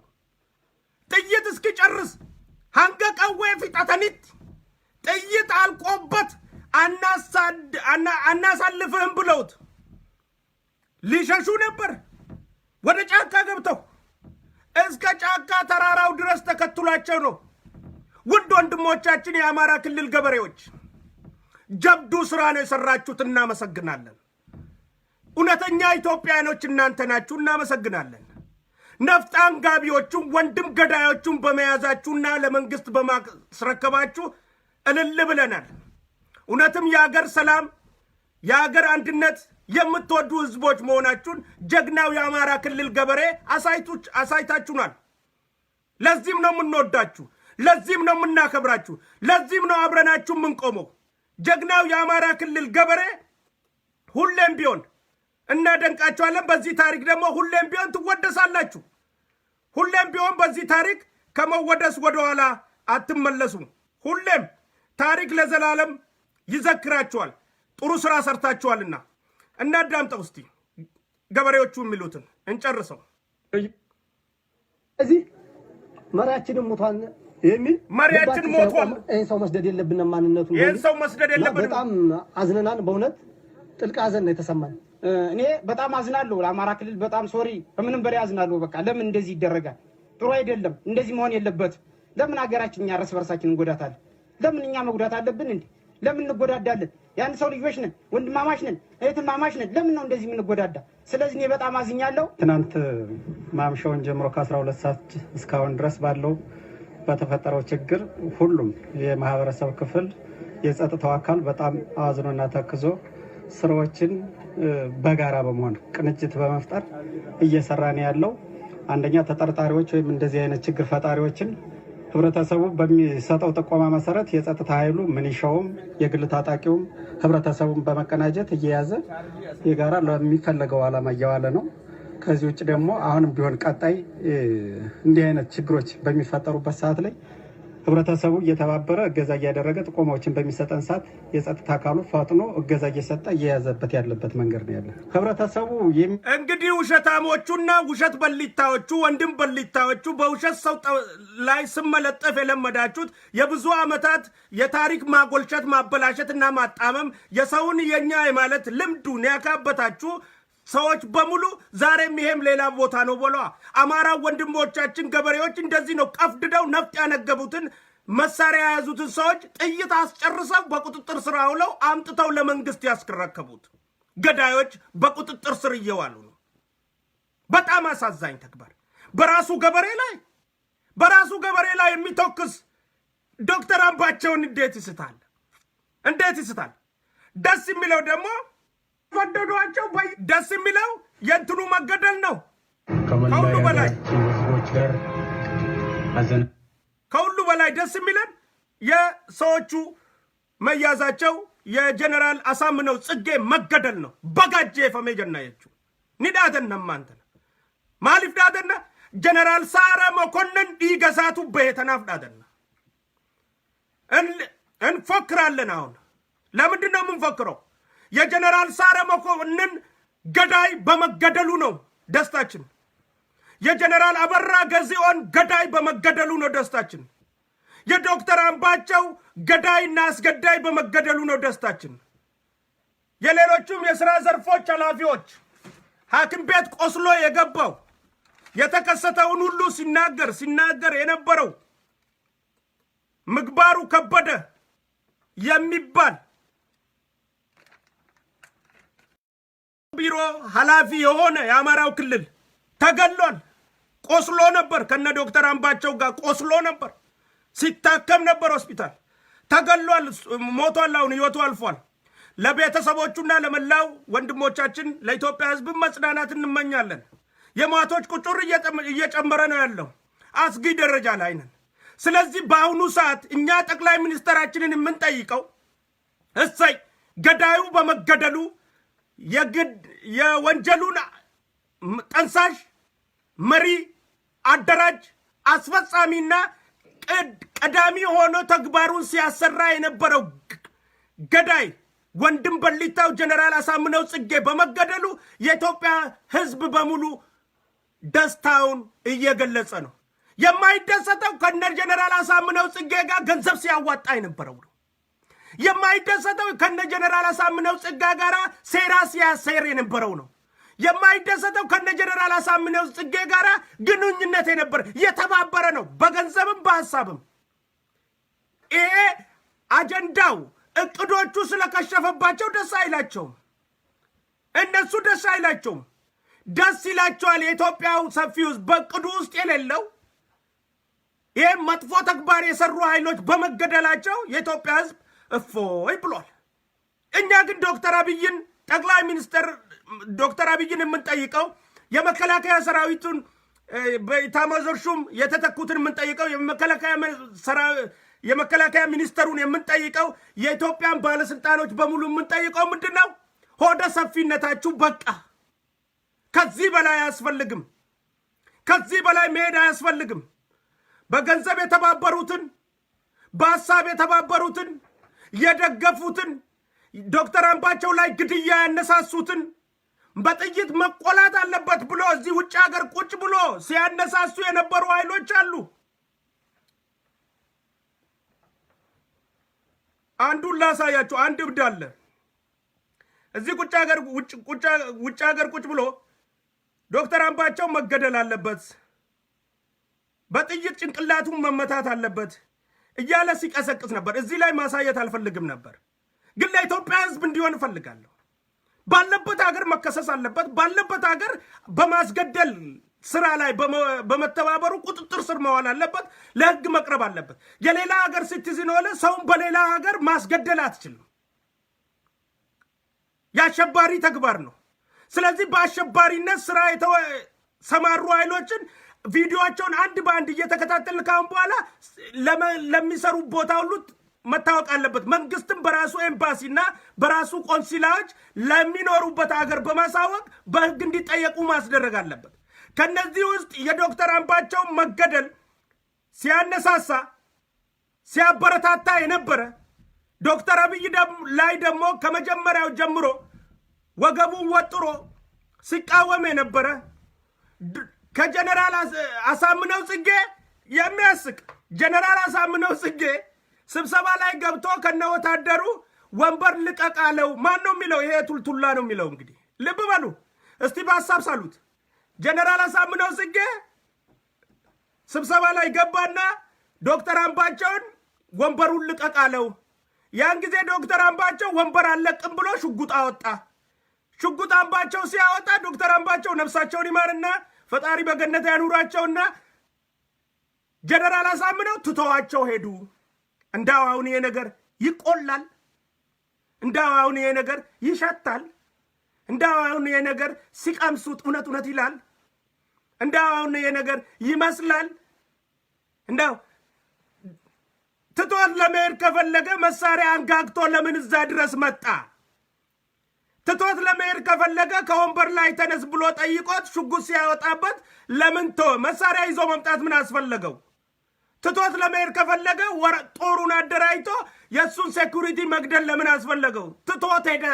ጥይት እስኪጨርስ አንገቀዌ ፊጣተኒት ጥይት አልቆበት አናሳልፍህም ብለውት ሊሸሹ ነበር። ወደ ጫካ ገብተው እስከ ጫካ ተራራው ድረስ ተከትሏቸው ነው። ውድ ወንድሞቻችን የአማራ ክልል ገበሬዎች ጀብዱ ስራ ነው የሰራችሁት። እናመሰግናለን። እውነተኛ ኢትዮጵያኖች እናንተ ናችሁ። እናመሰግናለን። ነፍጥ አንጋቢዎቹን ወንድም ገዳዮቹን በመያዛችሁና ለመንግስት በማስረከባችሁ እልል ብለናል። እውነትም የሀገር ሰላም የሀገር አንድነት የምትወዱ ህዝቦች መሆናችሁን ጀግናው የአማራ ክልል ገበሬ አሳይታችሁናል። ለዚህም ነው የምንወዳችሁ፣ ለዚህም ነው የምናከብራችሁ፣ ለዚህም ነው አብረናችሁ የምንቆመው። ጀግናው የአማራ ክልል ገበሬ ሁሌም ቢሆን እናደንቃቸዋለን። በዚህ ታሪክ ደግሞ ሁሌም ቢሆን ትወደሳላችሁ። ሁሌም ቢሆን በዚህ ታሪክ ከመወደስ ወደኋላ አትመለሱም። ሁሌም ታሪክ ለዘላለም ይዘክራችኋል። ጥሩ ስራ ሰርታችኋልና እናዳምጠው እስቲ ገበሬዎቹ የሚሉትን እንጨርሰው። እዚህ መሪያችንም ሞቷል የሚል መሪያችን ሞቷል። ይሄን ሰው መስደድ የለብንም ማንነቱ ይሄን ሰው መስደድ የለብንም። በጣም አዝነናል። በእውነት ጥልቅ ሐዘን ነው የተሰማን። እኔ በጣም አዝናለሁ። ለአማራ ክልል በጣም ሶሪ፣ ከምንም በላይ አዝናለሁ። በቃ ለምን እንደዚህ ይደረጋል? ጥሩ አይደለም። እንደዚህ መሆን የለበትም። ለምን ሀገራችን እኛ እርስ በርሳችን እንጎዳታለን? ለምን እኛ መጉዳት አለብን እንዴ? ለምን እንጎዳዳለን? ያን ሰው ልጆች ነን፣ ወንድማማች ነን፣ እህትማማች ነን። ለምን ነው እንደዚህ የምንጎዳዳ? ስለዚህ እኔ በጣም አዝኛለሁ። ትናንት ማምሻውን ጀምሮ ከ12 ሰዓት እስካሁን ድረስ ባለው በተፈጠረው ችግር ሁሉም የማህበረሰብ ክፍል የጸጥታው አካል በጣም አዝኖና ተክዞ ስራዎችን በጋራ በመሆን ቅንጅት በመፍጠር እየሰራን ያለው አንደኛ ተጠርጣሪዎች ወይም እንደዚህ አይነት ችግር ፈጣሪዎችን ህብረተሰቡ በሚሰጠው ጥቆማ መሰረት የጸጥታ ኃይሉ ምንሻውም የግል ታጣቂውም ህብረተሰቡን በመቀናጀት እየያዘ የጋራ ለሚፈለገው ዓላማ እየዋለ ነው። ከዚህ ውጭ ደግሞ አሁንም ቢሆን ቀጣይ እንዲህ አይነት ችግሮች በሚፈጠሩበት ሰዓት ላይ ህብረተሰቡ እየተባበረ እገዛ እያደረገ ጥቆማዎችን በሚሰጠን ሰዓት የጸጥታ አካሉ ፈጥኖ እገዛ እየሰጠ እየያዘበት ያለበት መንገድ ነው ያለ። ህብረተሰቡ እንግዲህ ውሸታሞቹና ውሸት በሊታዎቹ ወንድም በሊታዎቹ በውሸት ሰው ላይ ስመለጠፍ የለመዳችሁት የብዙ ዓመታት የታሪክ ማጎልሸት ማበላሸትና ማጣመም የሰውን የኛ ማለት ልምዱን ያካበታችሁ ሰዎች በሙሉ ዛሬም ይሄም ሌላ ቦታ ነው ብሏ። አማራ ወንድሞቻችን ገበሬዎች እንደዚህ ነው ቀፍድደው ነፍጥ ያነገቡትን መሳሪያ የያዙትን ሰዎች ጥይት አስጨርሰው በቁጥጥር ስር አውለው አምጥተው ለመንግስት ያስረከቡት ገዳዮች በቁጥጥር ስር እየዋሉ ነው። በጣም አሳዛኝ ተግባር። በራሱ ገበሬ ላይ የሚተኩስ ዶክተር አምባቸውን እንዴት ይስታል? ደስ የሚለው ደግሞ ወደዷቸው ደስ የሚለው የእንትኑ መገደል ነው። ከሁሉ በላይ ደስ የሚለን የሰዎቹ መያዛቸው የጀነራል አሳምነው ጽጌ መገደል ነው። በጋጄ ፈሜጀና የቹ ኒዳተን ነማንተና ማሊፍ ዳተና ጀነራል ሳረ መኮንን ዲገሳቱ በየተናፍ ዳተና እንፎክራለን። አሁን ለምንድን ነው የምንፎክረው? የጀነራል ሳረ መኮንን ገዳይ በመገደሉ ነው ደስታችን። የጀነራል አበራ ገዚኦን ገዳይ በመገደሉ ነው ደስታችን። የዶክተር አምባቸው ገዳይና አስገዳይ በመገደሉ ነው ደስታችን። የሌሎቹም የሥራ ዘርፎች ኃላፊዎች ሐኪም ቤት ቆስሎ የገባው የተከሰተውን ሁሉ ሲናገር የነበረው ምግባሩ ከበደ የሚባል ቢሮ ኃላፊ የሆነ የአማራው ክልል ተገሏል። ቆስሎ ነበር። ከነ ዶክተር አምባቸው ጋር ቆስሎ ነበር። ሲታከም ነበር ሆስፒታል። ተገሏል። ሞቷል። አሁን ህይወቱ አልፏል። ለቤተሰቦቹና ለመላው ወንድሞቻችን ለኢትዮጵያ ህዝብ መጽናናት እንመኛለን። የሟቾች ቁጥር እየጨመረ ነው ያለው። አስጊ ደረጃ ላይ ነን። ስለዚህ በአሁኑ ሰዓት እኛ ጠቅላይ ሚኒስትራችንን የምንጠይቀው እሰይ ገዳዩ በመገደሉ የወንጀሉን ጠንሳሽ መሪ አደራጅ አስፈጻሚና ቀዳሚ ሆኖ ተግባሩን ሲያሰራ የነበረው ገዳይ ወንድም በሊታው ጀነራል አሳምነው ጽጌ በመገደሉ የኢትዮጵያ ህዝብ በሙሉ ደስታውን እየገለጸ ነው። የማይደሰተው ከነ ጀነራል አሳምነው ጽጌ ጋር ገንዘብ ሲያዋጣ የነበረው ነው። የማይደሰተው ከነ ጀነራል አሳምነው ጽጌ ጋር ሴራ ሲያሰር የነበረው ነው። የማይደሰተው ከነ ጀነራል አሳምነው ጽጌ ጋር ግንኙነት የነበረ የተባበረ ነው፣ በገንዘብም በሐሳብም። ይሄ አጀንዳው እቅዶቹ ስለከሸፈባቸው ደስ አይላቸውም። እነሱ ደስ አይላቸውም። ደስ ይላቸዋል የኢትዮጵያው ሰፊው ህዝብ በእቅዱ ውስጥ የሌለው ይህ መጥፎ ተግባር የሰሩ ኃይሎች በመገደላቸው የኢትዮጵያ ህዝብ እፎይ ብሏል። እኛ ግን ዶክተር አብይን ጠቅላይ ሚኒስትር ዶክተር አብይን የምንጠይቀው የመከላከያ ሰራዊቱን በኢታማዦር ሹም የተተኩትን የምንጠይቀው የመከላከያ ሚኒስተሩን የምንጠይቀው የኢትዮጵያን ባለስልጣኖች በሙሉ የምንጠይቀው ምንድነው? ሆደ ሰፊነታችሁ በቃ። ከዚህ በላይ አያስፈልግም። ከዚህ በላይ መሄድ አያስፈልግም። በገንዘብ የተባበሩትን፣ በሐሳብ የተባበሩትን፣ የደገፉትን፣ ዶክተር አምባቸው ላይ ግድያ ያነሳሱትን በጥይት መቆላት አለበት ብሎ እዚህ ውጭ ሀገር ቁጭ ብሎ ሲያነሳሱ የነበሩ ኃይሎች አሉ። አንዱን ላሳያችሁ። አንድ እብድ አለ እዚህ ውጭ ሀገር ቁጭ ብሎ ዶክተር አምባቸው መገደል አለበት፣ በጥይት ጭንቅላቱን መመታት አለበት እያለ ሲቀሰቅስ ነበር። እዚህ ላይ ማሳየት አልፈልግም ነበር፣ ግን ለኢትዮጵያ ሕዝብ እንዲሆን እፈልጋለሁ። ባለበት ሀገር መከሰስ አለበት። ባለበት ሀገር በማስገደል ስራ ላይ በመተባበሩ ቁጥጥር ስር መዋል አለበት። ለህግ መቅረብ አለበት። የሌላ ሀገር ሲቲዝን ሆነ ሰውን በሌላ ሀገር ማስገደል አትችልም። የአሸባሪ ተግባር ነው። ስለዚህ በአሸባሪነት ስራ የተሰማሩ ኃይሎችን ቪዲዮቸውን አንድ በአንድ እየተከታተልን ካሁን በኋላ ለሚሰሩ ቦታ ሁሉ መታወቅ አለበት። መንግስትም በራሱ ኤምባሲና በራሱ ቆንሲላዎች ለሚኖሩበት ሀገር በማሳወቅ በህግ እንዲጠየቁ ማስደረግ አለበት። ከነዚህ ውስጥ የዶክተር አምባቸው መገደል ሲያነሳሳ ሲያበረታታ የነበረ ዶክተር አብይ ላይ ደግሞ ከመጀመሪያው ጀምሮ ወገቡን ወጥሮ ሲቃወም የነበረ ከጀነራል አሳምነው ጽጌ የሚያስቅ ጀነራል አሳምነው ጽጌ ስብሰባ ላይ ገብቶ ከነ ወታደሩ ወንበር ልቀቃለው። ማን ነው የሚለው? ይሄ ቱልቱላ ነው የሚለው። እንግዲህ ልብ በሉ እስቲ በሐሳብ ሳሉት። ጀነራል አሳምነው ጽጌ ስብሰባ ላይ ገባና ዶክተር አምባቸውን ወንበሩን ልቀቃለው። ያን ጊዜ ዶክተር አምባቸው ወንበር አለቅም ብሎ ሽጉጥ አወጣ። ሽጉጥ አምባቸው ሲያወጣ ዶክተር አምባቸው ነፍሳቸውን ይማርና ፈጣሪ በገነት ያኑራቸውና ጀነራል አሳምነው ትተዋቸው ሄዱ። እንዳው አሁን ይሄ ነገር ይቆላል፣ እንዳው አሁን ይሄ ነገር ይሸታል፣ እንዳው አሁን ይሄ ነገር ሲቀምሱት እውነት እውነት ይላል፣ እንዳው አሁን ይሄ ነገር ይመስላል። እንዳው ትቶት ለመሄድ ከፈለገ መሳሪያ አንጋግቶ ለምን እዛ ድረስ መጣ? ትቶት ለመሄድ ከፈለገ ከወንበር ላይ ተነስ ብሎ ጠይቆት ሽጉጥ ሲያወጣበት ለምን መሳሪያ ይዞ መምጣት ምን አስፈለገው? ትቶት ለመሄድ ከፈለገ ጦሩን አደራጅቶ የሱን ሴኩሪቲ መግደል ለምን አስፈለገው? ትቶት ሄደ።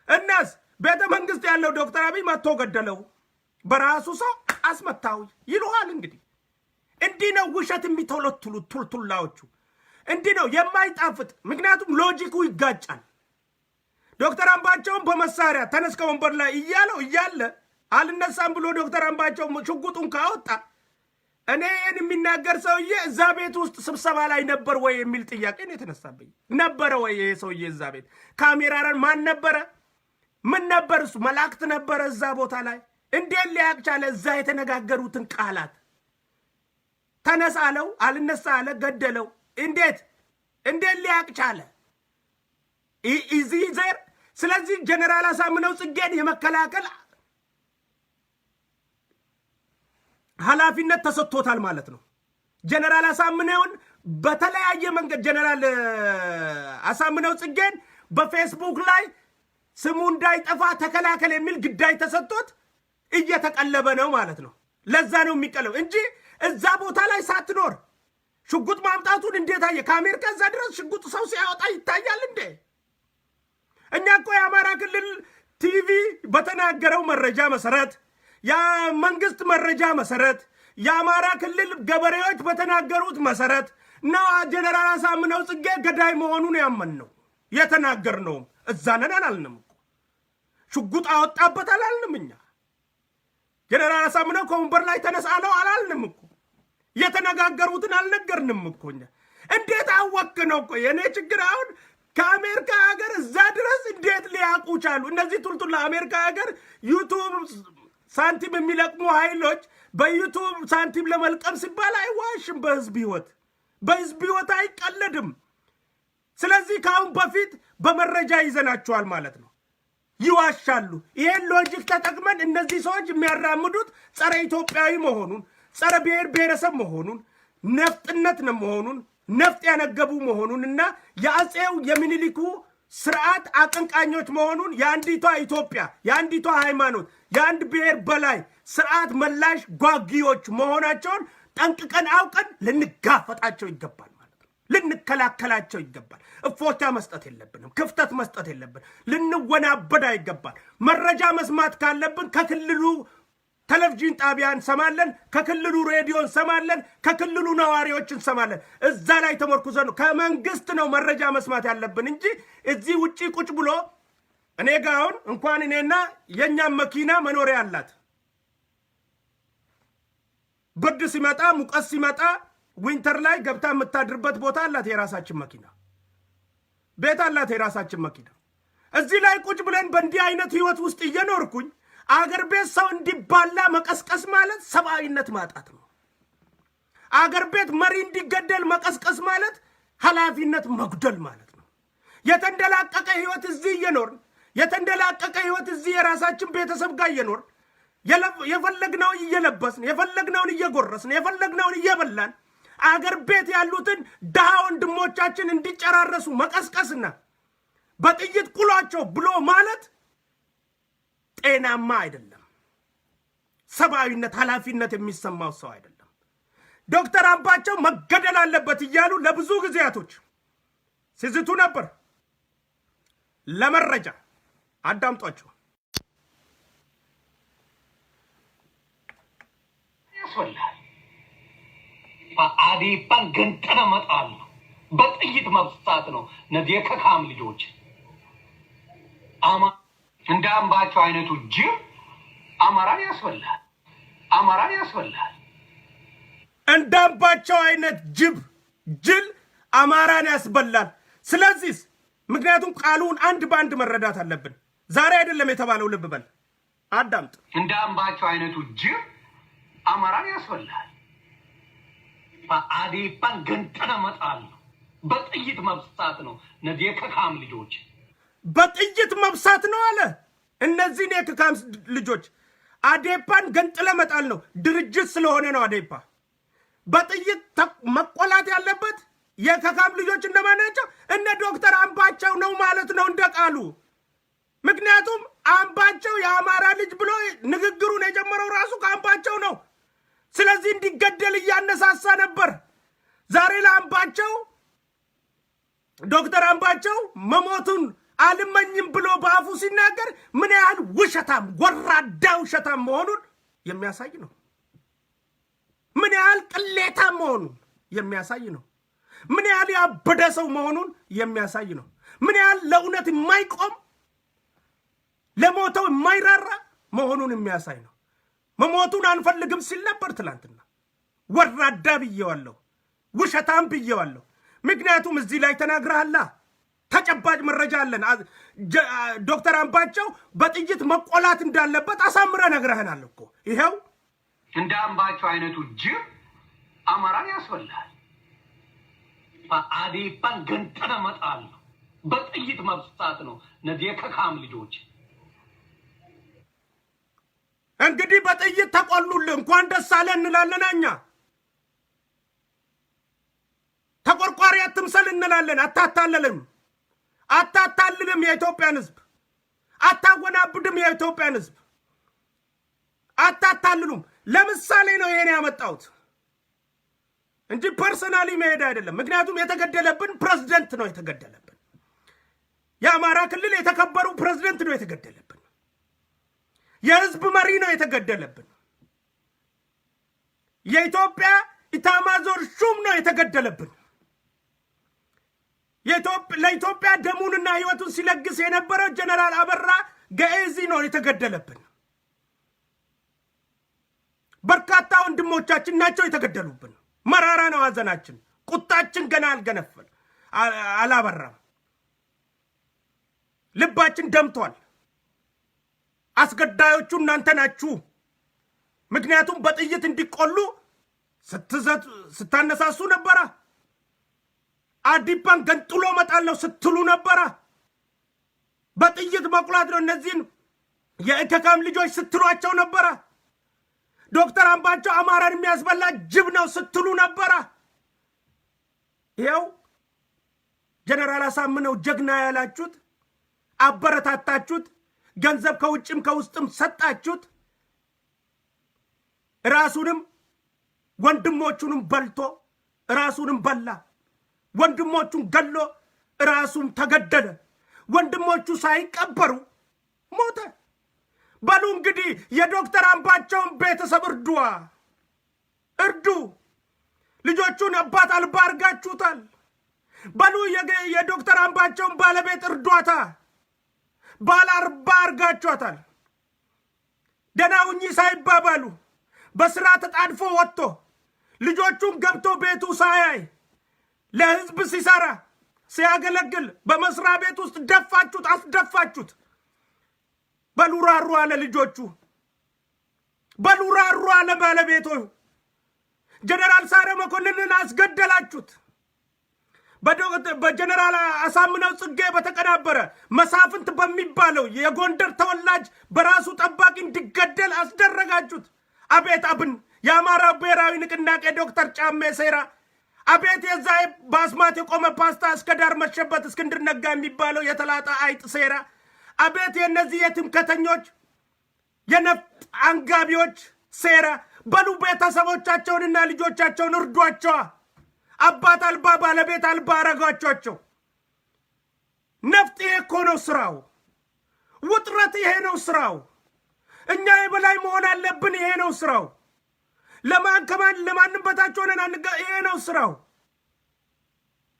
እናስ ቤተ መንግስት ያለው ዶክተር አብይ መጥቶ ገደለው። በራሱ ሰው አስመታው ይሉሃል። እንግዲህ እንዲህ ነው ውሸት የሚተለትሉት ቱልቱላዎቹ። እንዲህ ነው የማይጣፍጥ። ምክንያቱም ሎጂኩ ይጋጫል። ዶክተር አምባቸውን በመሳሪያ ተነስ ከወንበር ላይ እያለ አልነሳም ብሎ ዶክተር አምባቸው ሽጉጡን ካወጣ እኔን የሚናገር ሰውዬ እዛ ቤት ውስጥ ስብሰባ ላይ ነበር ወይ የሚል ጥያቄ ነው የተነሳብኝ። ነበረ ወይ ይሄ ሰውዬ እዛ ቤት? ካሜራን ማን ነበረ? ምን ነበር እሱ? መላእክት ነበረ እዛ ቦታ ላይ? እንዴት ሊያቅ ቻለ? እዛ የተነጋገሩትን ቃላት ተነስ አለው፣ አልነሳ አለ፣ ገደለው። እንዴት ሊያቅ ቻለ? እዚህ ዘር። ስለዚህ ጀነራል አሳምነው ጽጌን የመከላከል ኃላፊነት ተሰጥቶታል ማለት ነው። ጀነራል አሳምነውን በተለያየ መንገድ ጀነራል አሳምነው ጽጌን በፌስቡክ ላይ ስሙ እንዳይጠፋ ተከላከል የሚል ግዳይ ተሰጥቶት እየተቀለበ ነው ማለት ነው። ለዛ ነው የሚቀለው እንጂ እዛ ቦታ ላይ ሳትኖር ሽጉጥ ማምጣቱን እንዴት አየ? ከአሜሪካ እዛ ድረስ ሽጉጥ ሰው ሲያወጣ ይታያል እንዴ? እኛ እኮ የአማራ ክልል ቲቪ በተናገረው መረጃ መሰረት፣ የመንግስት መረጃ መሰረት፣ የአማራ ክልል ገበሬዎች በተናገሩት መሰረት ነው ጀነራል አሳምነው ጽጌ ገዳይ መሆኑን ያመንነው የተናገርነውም። እዛ ነን አላልንም እኮ። ሽጉጥ አወጣበት አላልንም እኛ። ጀነራል አሳምነው ከወንበር ላይ ተነሳ አለው አላልንም እኮ። የተነጋገሩትን አልነገርንም እኮ እኛ። እንዴት አወክ ነው እኮ የኔ ችግር። አሁን ከአሜሪካ ሀገር እዛ ድረስ እንዴት ሊያውቁ ቻሉ? እነዚህ ቱልቱላ አሜሪካ ሀገር ዩቱብ ሳንቲም የሚለቅሙ ኃይሎች በዩቱብ ሳንቲም ለመልቀም ሲባል አይዋሽም። በህዝብ ህይወት አይቀለድም። ስለዚህ ከአሁን በፊት በመረጃ ይዘናቸዋል ማለት ነው። ይዋሻሉ። ይሄን ሎጂክ ተጠቅመን እነዚህ ሰዎች የሚያራምዱት ጸረ ኢትዮጵያዊ መሆኑን፣ ጸረ ብሔር ብሔረሰብ መሆኑን፣ ነፍጥነት ነው መሆኑን ነፍጥ ያነገቡ መሆኑንና የአጼው የሚኒሊኩ ስርዓት አቀንቃኞች መሆኑን የአንዲቷ ኢትዮጵያ የአንዲቷ ሃይማኖት የአንድ ብሔር በላይ ስርዓት መላሽ ጓጊዎች መሆናቸውን ጠንቅቀን አውቀን ልንጋፈጣቸው ይገባል ማለት ነው። ልንከላከላቸው ይገባል። እፎቻ መስጠት የለብንም። ክፍተት መስጠት የለብን። ልንወናበድ ይገባል። መረጃ መስማት ካለብን ከክልሉ ቴሌቪዥን ጣቢያ እንሰማለን፣ ከክልሉ ሬዲዮ እንሰማለን፣ ከክልሉ ነዋሪዎች እንሰማለን። እዛ ላይ ተመርኩዘን ነው ከመንግስት ነው መረጃ መስማት ያለብን እንጂ እዚህ ውጪ ቁጭ ብሎ እኔ ጋር አሁን እንኳን እኔና የኛም መኪና መኖሪያ አላት። ብርድ ሲመጣ ሙቀት ሲመጣ ዊንተር ላይ ገብታ የምታድርበት ቦታ አላት። የራሳችን መኪና ቤት አላት። የራሳችን መኪና እዚህ ላይ ቁጭ ብለን በእንዲህ አይነት ህይወት ውስጥ እየኖርኩኝ አገር ቤት ሰው እንዲባላ መቀስቀስ ማለት ሰብአዊነት ማጣት ነው። አገር ቤት መሪ እንዲገደል መቀስቀስ ማለት ኃላፊነት መጉደል ማለት ነው። የተንደላቀቀ ህይወት እዚህ እየኖርን የተንደላቀቀ ህይወት እዚህ የራሳችን ቤተሰብ ጋር እየኖርን የፈለግነውን እየለበስን የፈለግነውን እየጎረስን የፈለግነውን እየበላን አገር ቤት ያሉትን ድሃ ወንድሞቻችን እንዲጨራረሱ መቀስቀስና በጥይት ቁሏቸው ብሎ ማለት ጤናማ አይደለም። ሰብአዊነት ኃላፊነት የሚሰማው ሰው አይደለም። ዶክተር አምባቸው መገደል አለበት እያሉ ለብዙ ጊዜያቶች ሲዝቱ ነበር። ለመረጃ አዳምጧቸው። ያስወላል አዴፓን ገንጠነ መጣል በጥይት መብሳት ነው። ነዚህ ከካም ልጆች እንደ አምባቸው አይነቱ ጅብ አማራን ያስበላል። አማራን ያስበላል። እንደ አምባቸው አይነት ጅል አማራን ያስበላል። ስለዚህ ምክንያቱም ቃሉን አንድ በአንድ መረዳት አለብን። ዛሬ አይደለም የተባለው። ልብ በል አዳምጥ። እንደ አምባቸው አይነቱ ጅብ አማራን ያስበላል። አዴፓን ገንጠነ መጣል በጥይት መብሳት ነው። ነዚህ ከካም ልጆች በጥይት መብሳት ነው አለ። እነዚህን የክካም ልጆች አዴፓን ገንጥለ መጣል ነው። ድርጅት ስለሆነ ነው አዴፓ በጥይት መቆላት ያለበት። የከካም ልጆች እንደማናቸው እነ ዶክተር አምባቸው ነው ማለት ነው እንደ ቃሉ። ምክንያቱም አምባቸው የአማራ ልጅ ብሎ ንግግሩን የጀመረው ራሱ ከአምባቸው ነው። ስለዚህ እንዲገደል እያነሳሳ ነበር። ዛሬ ለአምባቸው ዶክተር አምባቸው መሞቱን አልመኝም ብሎ በአፉ ሲናገር ምን ያህል ውሸታም ወራዳ ውሸታም መሆኑን የሚያሳይ ነው። ምን ያህል ቅሌታም መሆኑን የሚያሳይ ነው። ምን ያህል ያበደ ሰው መሆኑን የሚያሳይ ነው። ምን ያህል ለእውነት የማይቆም ለሞተው የማይራራ መሆኑን የሚያሳይ ነው። መሞቱን አንፈልግም ሲል ነበር ትላንትና። ወራዳ ብዬዋለሁ፣ ውሸታም ብዬዋለሁ። ምክንያቱም እዚህ ላይ ተናግረሃላ። ተጨባጭ መረጃ አለን። ዶክተር አምባቸው በጥይት መቆላት እንዳለበት አሳምረ ነግረህናል እኮ። ይሄው እንደ አምባቸው አይነቱ ጅብ አማራን ያስበላል። አዴፓን ገንጠነ መጣል በጥይት መብሳት ነው። ነዚህ ከካም ልጆች እንግዲህ በጥይት ተቆሉልህ እንኳን ደስ አለ እንላለን። እኛ ተቆርቋሪ አትምሰል እንላለን። አታታልልም የኢትዮጵያን ህዝብ፣ አታወናብድም የኢትዮጵያን ህዝብ፣ አታታልሉም። ለምሳሌ ነው ይሄን ያመጣሁት እንጂ ፐርሰናሊ መሄድ አይደለም። ምክንያቱም የተገደለብን ፕሬዝደንት ነው የተገደለብን። የአማራ ክልል የተከበሩ ፕሬዝደንት ነው የተገደለብን። የህዝብ መሪ ነው የተገደለብን። የኢትዮጵያ ኢታማዦር ሹም ነው የተገደለብን። ለኢትዮጵያ ደሙንና ህይወቱን ሲለግስ የነበረው ጀነራል አበራ ገኤዚ ነው የተገደለብን። በርካታ ወንድሞቻችን ናቸው የተገደሉብን። መራራ ነው ሀዘናችን። ቁጣችን ገና አላበራም። ልባችን ደምቷል። አስገዳዮቹ እናንተ ናችሁ። ምክንያቱም በጥይት እንዲቆሉ ስታነሳሱ ነበራ። አዲፓን ገንጥሎ መጣል ነው ስትሉ ነበራ። በጥይት መቁላት ነው እነዚህን የእከካም ልጆች ስትሏቸው ነበራ። ዶክተር አምባቸው አማራን የሚያስበላ ጅብ ነው ስትሉ ነበራ። ይሄው ጀነራል አሳምነው ጀግና ያላችሁት አበረታታችሁት፣ ገንዘብ ከውጭም ከውስጥም ሰጣችሁት። ራሱንም ወንድሞቹንም በልቶ ራሱንም በላ። ወንድሞቹን ገሎ ራሱም ተገደለ። ወንድሞቹ ሳይቀበሩ ሞተ። በሉ እንግዲህ የዶክተር አምባቸውን ቤተሰብ እርዱ። ልጆቹን አባት አልባ አርጋችሁታል። በሉ የዶክተር አምባቸውን ባለቤት እርዷታ። ባለ አርባ አርጋችኋታል። ደህና ሁኚ ሳይባባሉ በስራ ተጣድፎ ወጥቶ ልጆቹን ገብቶ ቤቱ ሳያይ ለህዝብ ሲሰራ ሲያገለግል በመስሪያ ቤት ውስጥ ደፋችሁት፣ አስደፋችሁት። በሉራሩ አለ ልጆቹ፣ በሉራሩ አለ ባለቤቱ። ጀነራል ሳረ መኮንንን አስገደላችሁት። በጀነራል አሳምነው ጽጌ በተቀናበረ መሳፍንት በሚባለው የጎንደር ተወላጅ በራሱ ጠባቂ እንዲገደል አስደረጋችሁት። አቤት አብን የአማራ ብሔራዊ ንቅናቄ ዶክተር ጫሜ ሴራ! አቤት የዛ በአስማት የቆመ ፓስታ እስከ ዳር መሸበት እስክንድር ነጋ የሚባለው የተላጣ አይጥ ሴራ! አቤት የእነዚህ የትምከተኞች የነፍጥ አንጋቢዎች ሴራ! በሉ ቤተሰቦቻቸውንና ልጆቻቸውን እርዷቸዋ። አባት አልባ ባለቤት አልባ አረጓቸው። ነፍጥ ይሄ እኮ ነው ስራው። ውጥረት ይሄ ነው ስራው። እኛ የበላይ መሆን አለብን። ይሄ ነው ስራው። ለማንም በታች ሆነን ይሄ ነው ስራው።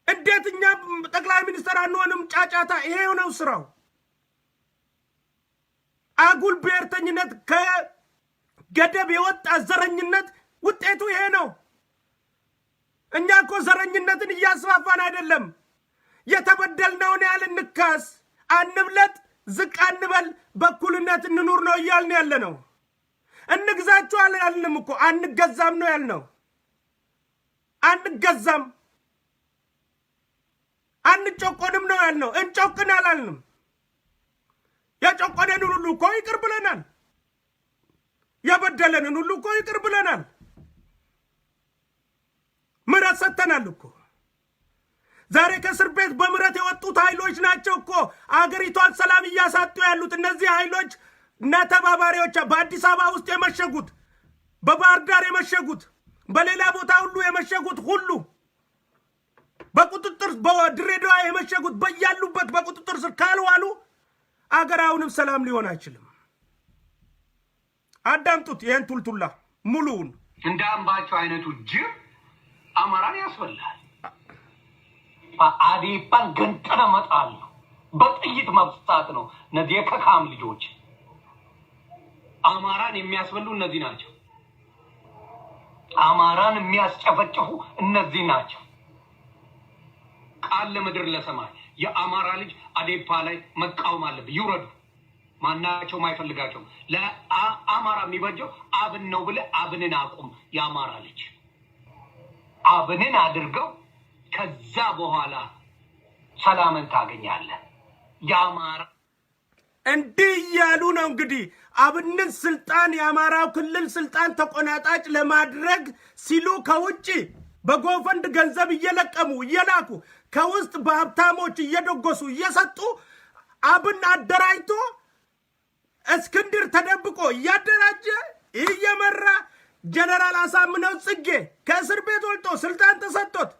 እንዴት እኛ ጠቅላይ ሚኒስትር አንሆንም? ጫጫታ ይሄ ነው ስራው። አጉል ብሔርተኝነት፣ ከገደብ የወጣ ዘረኝነት ውጤቱ ይሄ ነው። እኛ እኮ ዘረኝነትን እያስፋፋን አይደለም። የተበደልነውን ያህል እንካስ፣ አንብለጥ፣ ዝቅ አንበል፣ በኩልነት እንኑር ነው እያልን ያለ ነው። እንግዛችሁ አላልንም እኮ፣ አንገዛም ነው ያልነው። አንገዛም፣ አንጮቆንም ነው ያልነው። እንጮቅን አላልንም። የጮቆነንን ሁሉ እኮ ይቅር ብለናል። የበደለንን ሁሉ እኮ ይቅር ብለናል። ምሕረት ሰጥተናል እኮ። ዛሬ ከእስር ቤት በምሕረት የወጡት ኃይሎች ናቸው እኮ አገሪቷን ሰላም እያሳጡ ያሉት። እነዚህ ኃይሎች እና ተባባሪዎች በአዲስ አበባ ውስጥ የመሸጉት፣ በባህር ዳር የመሸጉት፣ በሌላ ቦታ ሁሉ የመሸጉት ሁሉ በቁጥጥር በድሬዳዋ የመሸጉት በያሉበት በቁጥጥር ስር ካልዋሉ አገር አሁንም ሰላም ሊሆን አይችልም። አዳምጡት ይህን ቱልቱላ ሙሉውን። እንደ አምባቸው አይነቱ ጅብ አማራን ያስበላል። አዴፓን ገንጥለ መጣል ነው፣ በጥይት መብሳት ነው። እነዚህ የከካም ልጆች አማራን የሚያስበሉ እነዚህ ናቸው። አማራን የሚያስጨፈጭፉ እነዚህ ናቸው። ቃል ለምድር ለሰማይ የአማራ ልጅ አዴፓ ላይ መቃወም አለብህ። ይውረዱ። ማናቸው ማይፈልጋቸው ለአማራ የሚበጀው አብን ነው ብለህ አብንን አቁም። የአማራ ልጅ አብንን አድርገው፣ ከዛ በኋላ ሰላምን ታገኛለህ። የአማራ እንዲህ እያሉ ነው እንግዲህ አብንን ስልጣን የአማራው ክልል ስልጣን ተቆናጣጭ ለማድረግ ሲሉ ከውጭ በጎፈንድ ገንዘብ እየለቀሙ እየላኩ ከውስጥ በሀብታሞች እየደጎሱ እየሰጡ አብን አደራጅቶ እስክንድር ተደብቆ እያደራጀ እየመራ ጀነራል አሳምነው ጽጌ ከእስር ቤት ወልጦ ስልጣን ተሰጥቶት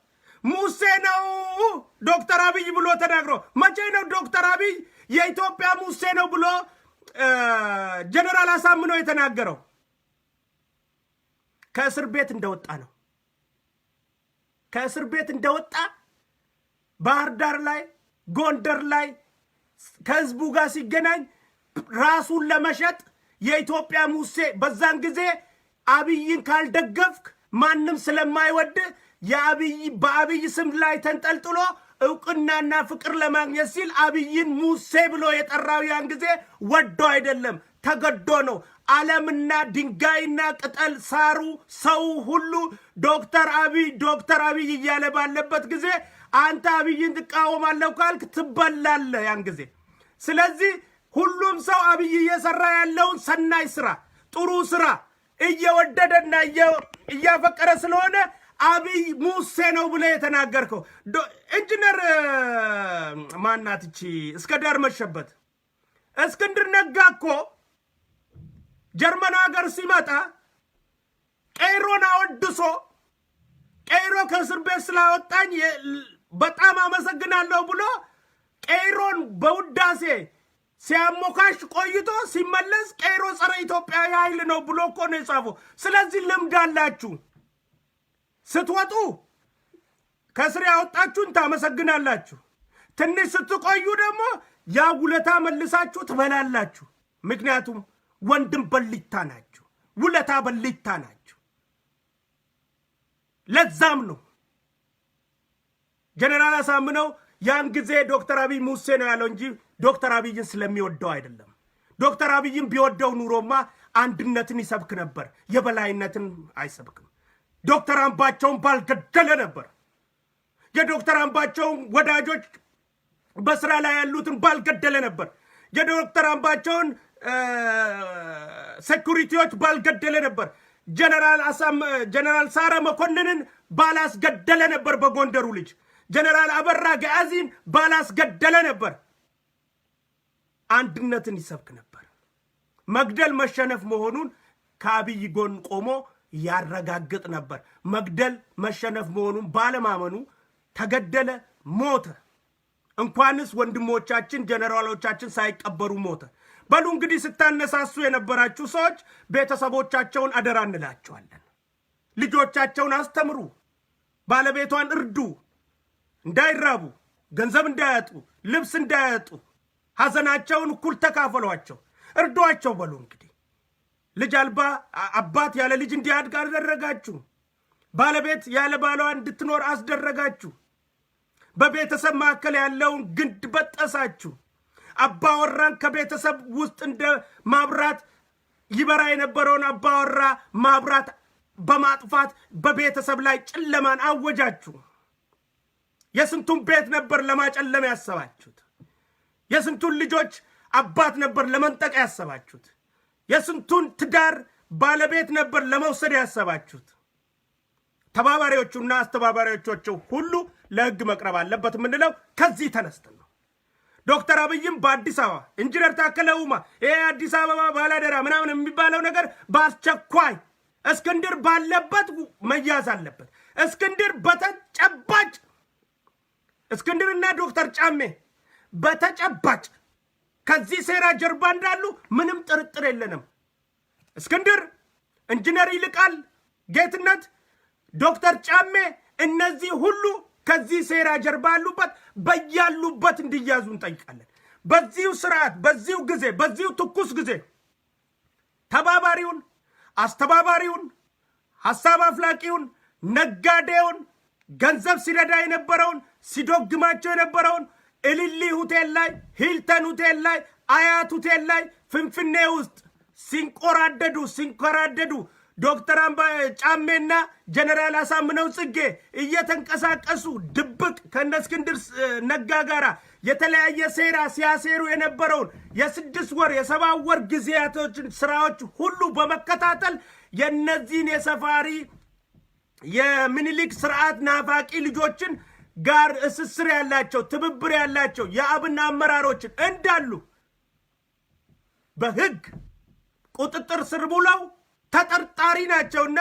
ሙሴ ነው ዶክተር አብይ ብሎ ተናግሮ፣ መቼ ነው ዶክተር አብይ የኢትዮጵያ ሙሴ ነው ብሎ ጀነራል አሳምነው የተናገረው? ከእስር ቤት እንደወጣ ነው። ከእስር ቤት እንደወጣ ባህር ዳር ላይ ጎንደር ላይ ከህዝቡ ጋር ሲገናኝ ራሱን ለመሸጥ የኢትዮጵያ ሙሴ፣ በዛን ጊዜ አብይን ካልደገፍክ ማንም ስለማይወድ በአብይ ስም ላይ ተንጠልጥሎ እውቅናና ፍቅር ለማግኘት ሲል አብይን ሙሴ ብሎ የጠራው ያን ጊዜ ወዶ አይደለም ተገዶ ነው። ዓለምና ድንጋይና ቅጠል ሳሩ ሰው ሁሉ ዶክተር አብይ እያለ ባለበት ጊዜ አንተ አብይን ትቃወማለህ ካልክ ትበላለህ ያን ጊዜ። ስለዚህ ሁሉም ሰው አብይ እየሰራ ያለውን ሰናይ ስራ፣ ጥሩ ስራ እየወደደና እያፈቀረ ስለሆነ አብይ ሙሴ ነው ብለህ የተናገርከው ኢንጂነር ማናት እቺ እስከ ዳር መሸበት እስክንድር ነጋ እኮ ጀርመን ሀገር ሲመጣ ቀይሮን አወድሶ ቀይሮ ከእስር ቤት ስላወጣኝ በጣም አመሰግናለሁ ብሎ ቀይሮን በውዳሴ ሲያሞካሽ ቆይቶ ሲመለስ ቀይሮ ጸረ ኢትዮጵያ ኃይል ነው ብሎ እኮ ነው የጻፈው። ስለዚህ ልምድ አላችሁ። ስትወጡ ከስር ያወጣችሁን ታመሰግናላችሁ። ትንሽ ስትቆዩ ደግሞ ያ ውለታ መልሳችሁ ትበላላችሁ። ምክንያቱም ወንድም በሊታ ናችሁ፣ ውለታ በሊታ ናችሁ። ለዛም ነው ጀነራል አሳምነው ያን ጊዜ ዶክተር አብይ ሙሴ ነው ያለው እንጂ ዶክተር አብይን ስለሚወደው አይደለም። ዶክተር አብይን ቢወደው ኑሮማ አንድነትን ይሰብክ ነበር፣ የበላይነትን አይሰብክም። ዶክተር አምባቸውን ባልገደለ ነበር። የዶክተር አምባቸውን ወዳጆች በስራ ላይ ያሉትን ባልገደለ ነበር። የዶክተር አምባቸውን ሴኩሪቲዎች ባልገደለ ነበር። ጀነራል ሳረ መኮንንን ባላስገደለ ነበር። በጎንደሩ ልጅ ጀነራል አበራ ገአዚን ባላስገደለ ነበር። አንድነትን ይሰብክ ነበር። መግደል መሸነፍ መሆኑን ከአብይ ጎን ቆሞ ያረጋግጥ ነበር። መግደል መሸነፍ መሆኑን ባለማመኑ ተገደለ፣ ሞተ። እንኳንስ ወንድሞቻችን ጀነራሎቻችን ሳይቀበሩ ሞተ። በሉ እንግዲህ ስታነሳሱ የነበራችሁ ሰዎች ቤተሰቦቻቸውን አደራ እንላቸዋለን። ልጆቻቸውን አስተምሩ፣ ባለቤቷን እርዱ፣ እንዳይራቡ፣ ገንዘብ እንዳያጡ፣ ልብስ እንዳያጡ፣ ሐዘናቸውን እኩል ተካፈሏቸው፣ እርዷቸው። በሉ እንግዲህ ልጅ አልባ አባት ያለ ልጅ እንዲያድግ አደረጋችሁ። ባለቤት ያለ ባሏ እንድትኖር አስደረጋችሁ። በቤተሰብ መካከል ያለውን ግንድ በጠሳችሁ። አባወራን ከቤተሰብ ውስጥ እንደ ማብራት ይበራ የነበረውን አባወራ ማብራት በማጥፋት በቤተሰብ ላይ ጨለማን አወጃችሁ። የስንቱን ቤት ነበር ለማጨለም ያሰባችሁት? የስንቱን ልጆች አባት ነበር ለመንጠቅ ያሰባችሁት? የስንቱን ትዳር ባለቤት ነበር ለመውሰድ ያሰባችሁት? ተባባሪዎቹና አስተባባሪዎቻቸው ሁሉ ለሕግ መቅረብ አለበት የምንለው ከዚህ ተነስተን ነው። ዶክተር አብይም በአዲስ አበባ ኢንጂነር ታከለ ኡማ ይሄ አዲስ አበባ ባላደራ ምናምን የሚባለው ነገር በአስቸኳይ እስክንድር ባለበት መያዝ አለበት። እስክንድር በተጨባጭ እስክንድርና ዶክተር ጫሜ በተጨባጭ ከዚህ ሴራ ጀርባ እንዳሉ ምንም ጥርጥር የለንም። እስክንድር፣ ኢንጂነር ይልቃል ጌትነት፣ ዶክተር ጫሜ እነዚህ ሁሉ ከዚህ ሴራ ጀርባ ያሉበት በያሉበት እንዲያዙ እንጠይቃለን። በዚሁ ስርዓት፣ በዚሁ ጊዜ፣ በዚሁ ትኩስ ጊዜ ተባባሪውን፣ አስተባባሪውን፣ ሐሳብ አፍላቂውን፣ ነጋዴውን፣ ገንዘብ ሲረዳ የነበረውን፣ ሲዶግማቸው የነበረውን እልሊ ሆቴል ላይ፣ ሂልተን ሆቴል ላይ፣ አያት ሆቴል ላይ፣ ፍንፍኔ ውስጥ ሲንኮራደዱ ዶክተር ጫሜና ጀነራል አሳምነው ጽጌ እየተንቀሳቀሱ ድብቅ ከነ እስክንድር ነጋ ጋራ የተለያየ ሴራ ሲያሴሩ የነበረውን የ6 ወር የ7 ወር ጊዜያቶችን ስራዎች ሁሉ በመከታተል የነዚህን የሰፋሪ የሚኒሊክ ስርዓት ናፋቂ ልጆችን ጋር እስስር ያላቸው ትብብር ያላቸው የአብን አመራሮችን እንዳሉ በህግ ቁጥጥር ስር ብለው ተጠርጣሪ ናቸውና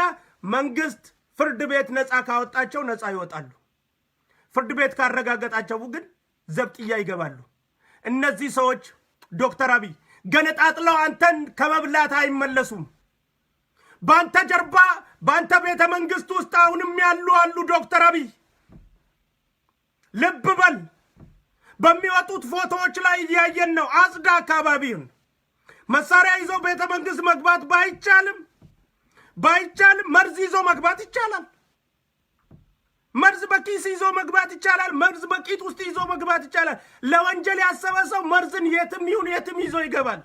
መንግስት ፍርድ ቤት ነፃ ካወጣቸው ነፃ ይወጣሉ። ፍርድ ቤት ካረጋገጣቸው ግን ዘብጥያ ይገባሉ። እነዚህ ሰዎች ዶክተር አብይ ገነጣጥለው አንተን ከመብላት አይመለሱም። በአንተ ጀርባ በአንተ ቤተ መንግስት ውስጥ አሁንም ያሉ አሉ። ዶክተር አብይ ልብ በል። በሚወጡት ፎቶዎች ላይ እያየን ነው። አጽዳ አካባቢውን መሳሪያ ይዞ ቤተ መንግስት መግባት ባይቻልም መርዝ ይዞ መግባት ይቻላል። መርዝ በኪስ ይዞ መግባት ይቻላል። መርዝ በቂጥ ውስጥ ይዞ መግባት ይቻላል። ለወንጀል ያሰበ ሰው መርዝን የትም ይሁን የትም ይዞ ይገባል።